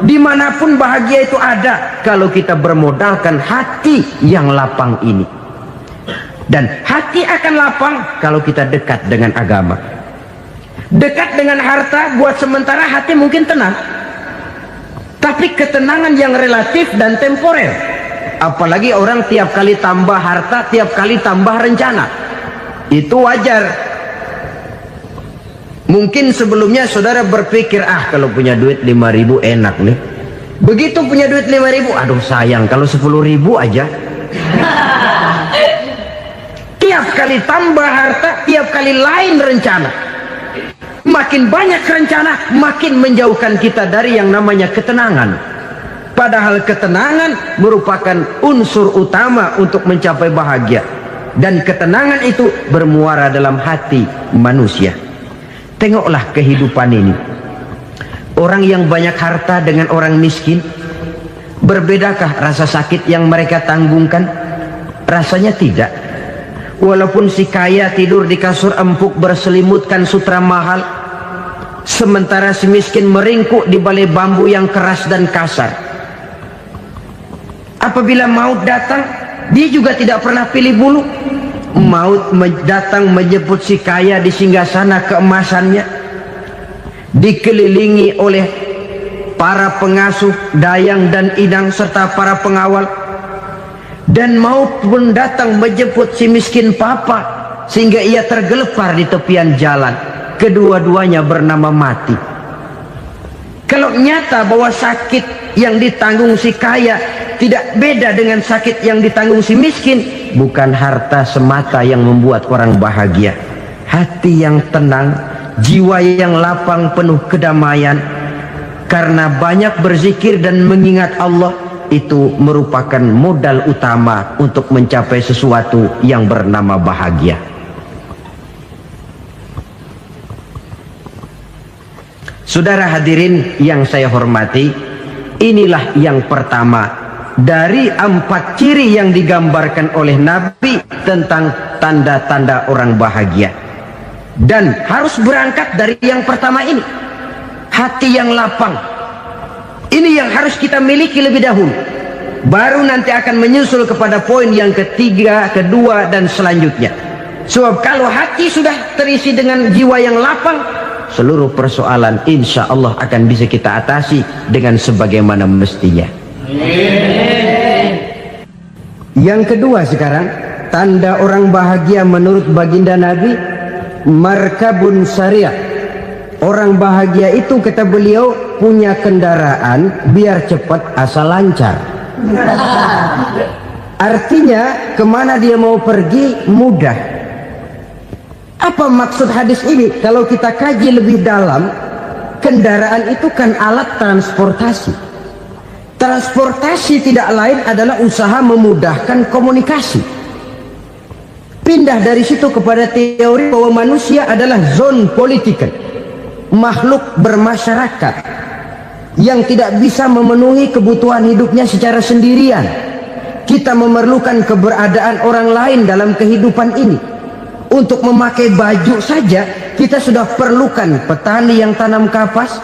dimanapun bahagia itu ada kalau kita bermodalkan hati yang lapang ini. Dan hati akan lapang kalau kita dekat dengan agama. Dekat dengan harta buat sementara hati mungkin tenang, tapi ketenangan yang relatif dan temporer. Apalagi orang tiap kali tambah harta, tiap kali tambah rencana. Itu wajar. Mungkin sebelumnya saudara berpikir, kalau punya duit 5.000 enak nih. Begitu punya duit 5.000, aduh sayang kalau 10.000 aja. Tiap kali tambah harta, tiap kali lain rencana. Makin banyak rencana, makin menjauhkan kita dari yang namanya ketenangan. Padahal ketenangan merupakan unsur utama untuk mencapai bahagia. Dan ketenangan itu bermuara dalam hati manusia. Tengoklah kehidupan ini. Orang yang banyak harta dengan orang miskin, berbedakah rasa sakit yang mereka tanggungkan? Rasanya tidak. Walaupun si kaya tidur di kasur empuk berselimutkan sutra mahal, sementara si miskin meringkuk di balai bambu yang keras dan kasar. Apabila maut datang, dia juga tidak pernah pilih bulu. Maut datang menjemput si kaya di singgasana keemasannya, dikelilingi oleh para pengasuh, dayang dan inang serta para pengawal. Dan maut pun datang menjemput si miskin papa, sehingga ia tergelepar di tepian jalan. Kedua-duanya bernama mati. Kalau nyata bahwa sakit yang ditanggung si kaya tidak beda dengan sakit yang ditanggung si miskin, bukan harta semata yang membuat orang bahagia. Hati yang tenang, jiwa yang lapang penuh kedamaian, karena banyak berzikir dan mengingat Allah, itu merupakan modal utama untuk mencapai sesuatu yang bernama bahagia. Saudara hadirin yang saya hormati, inilah yang pertama dari 4 ciri yang digambarkan oleh Nabi tentang tanda-tanda orang bahagia. Dan harus berangkat dari yang pertama ini, hati yang lapang. Ini yang harus kita miliki lebih dahulu. Baru nanti akan menyusul kepada poin yang ketiga, kedua, dan selanjutnya. Sebab kalau hati sudah terisi dengan jiwa yang lapang, seluruh persoalan insya Allah akan bisa kita atasi dengan sebagaimana mestinya. Yang kedua sekarang, tanda orang bahagia menurut baginda Nabi, markabun syariah. Orang bahagia itu, kata beliau, punya kendaraan biar cepat asal lancar. Artinya kemana dia mau pergi mudah. Apa maksud hadis ini? Kalau kita kaji lebih dalam, kendaraan itu kan alat transportasi. Transportasi tidak lain adalah usaha memudahkan komunikasi. Pindah dari situ kepada teori bahwa manusia adalah zon political, makhluk bermasyarakat yang tidak bisa memenuhi kebutuhan hidupnya secara sendirian. kita memerlukan keberadaan orang lain dalam kehidupan ini. Untuk memakai baju saja kita sudah perlukan petani yang tanam kapas,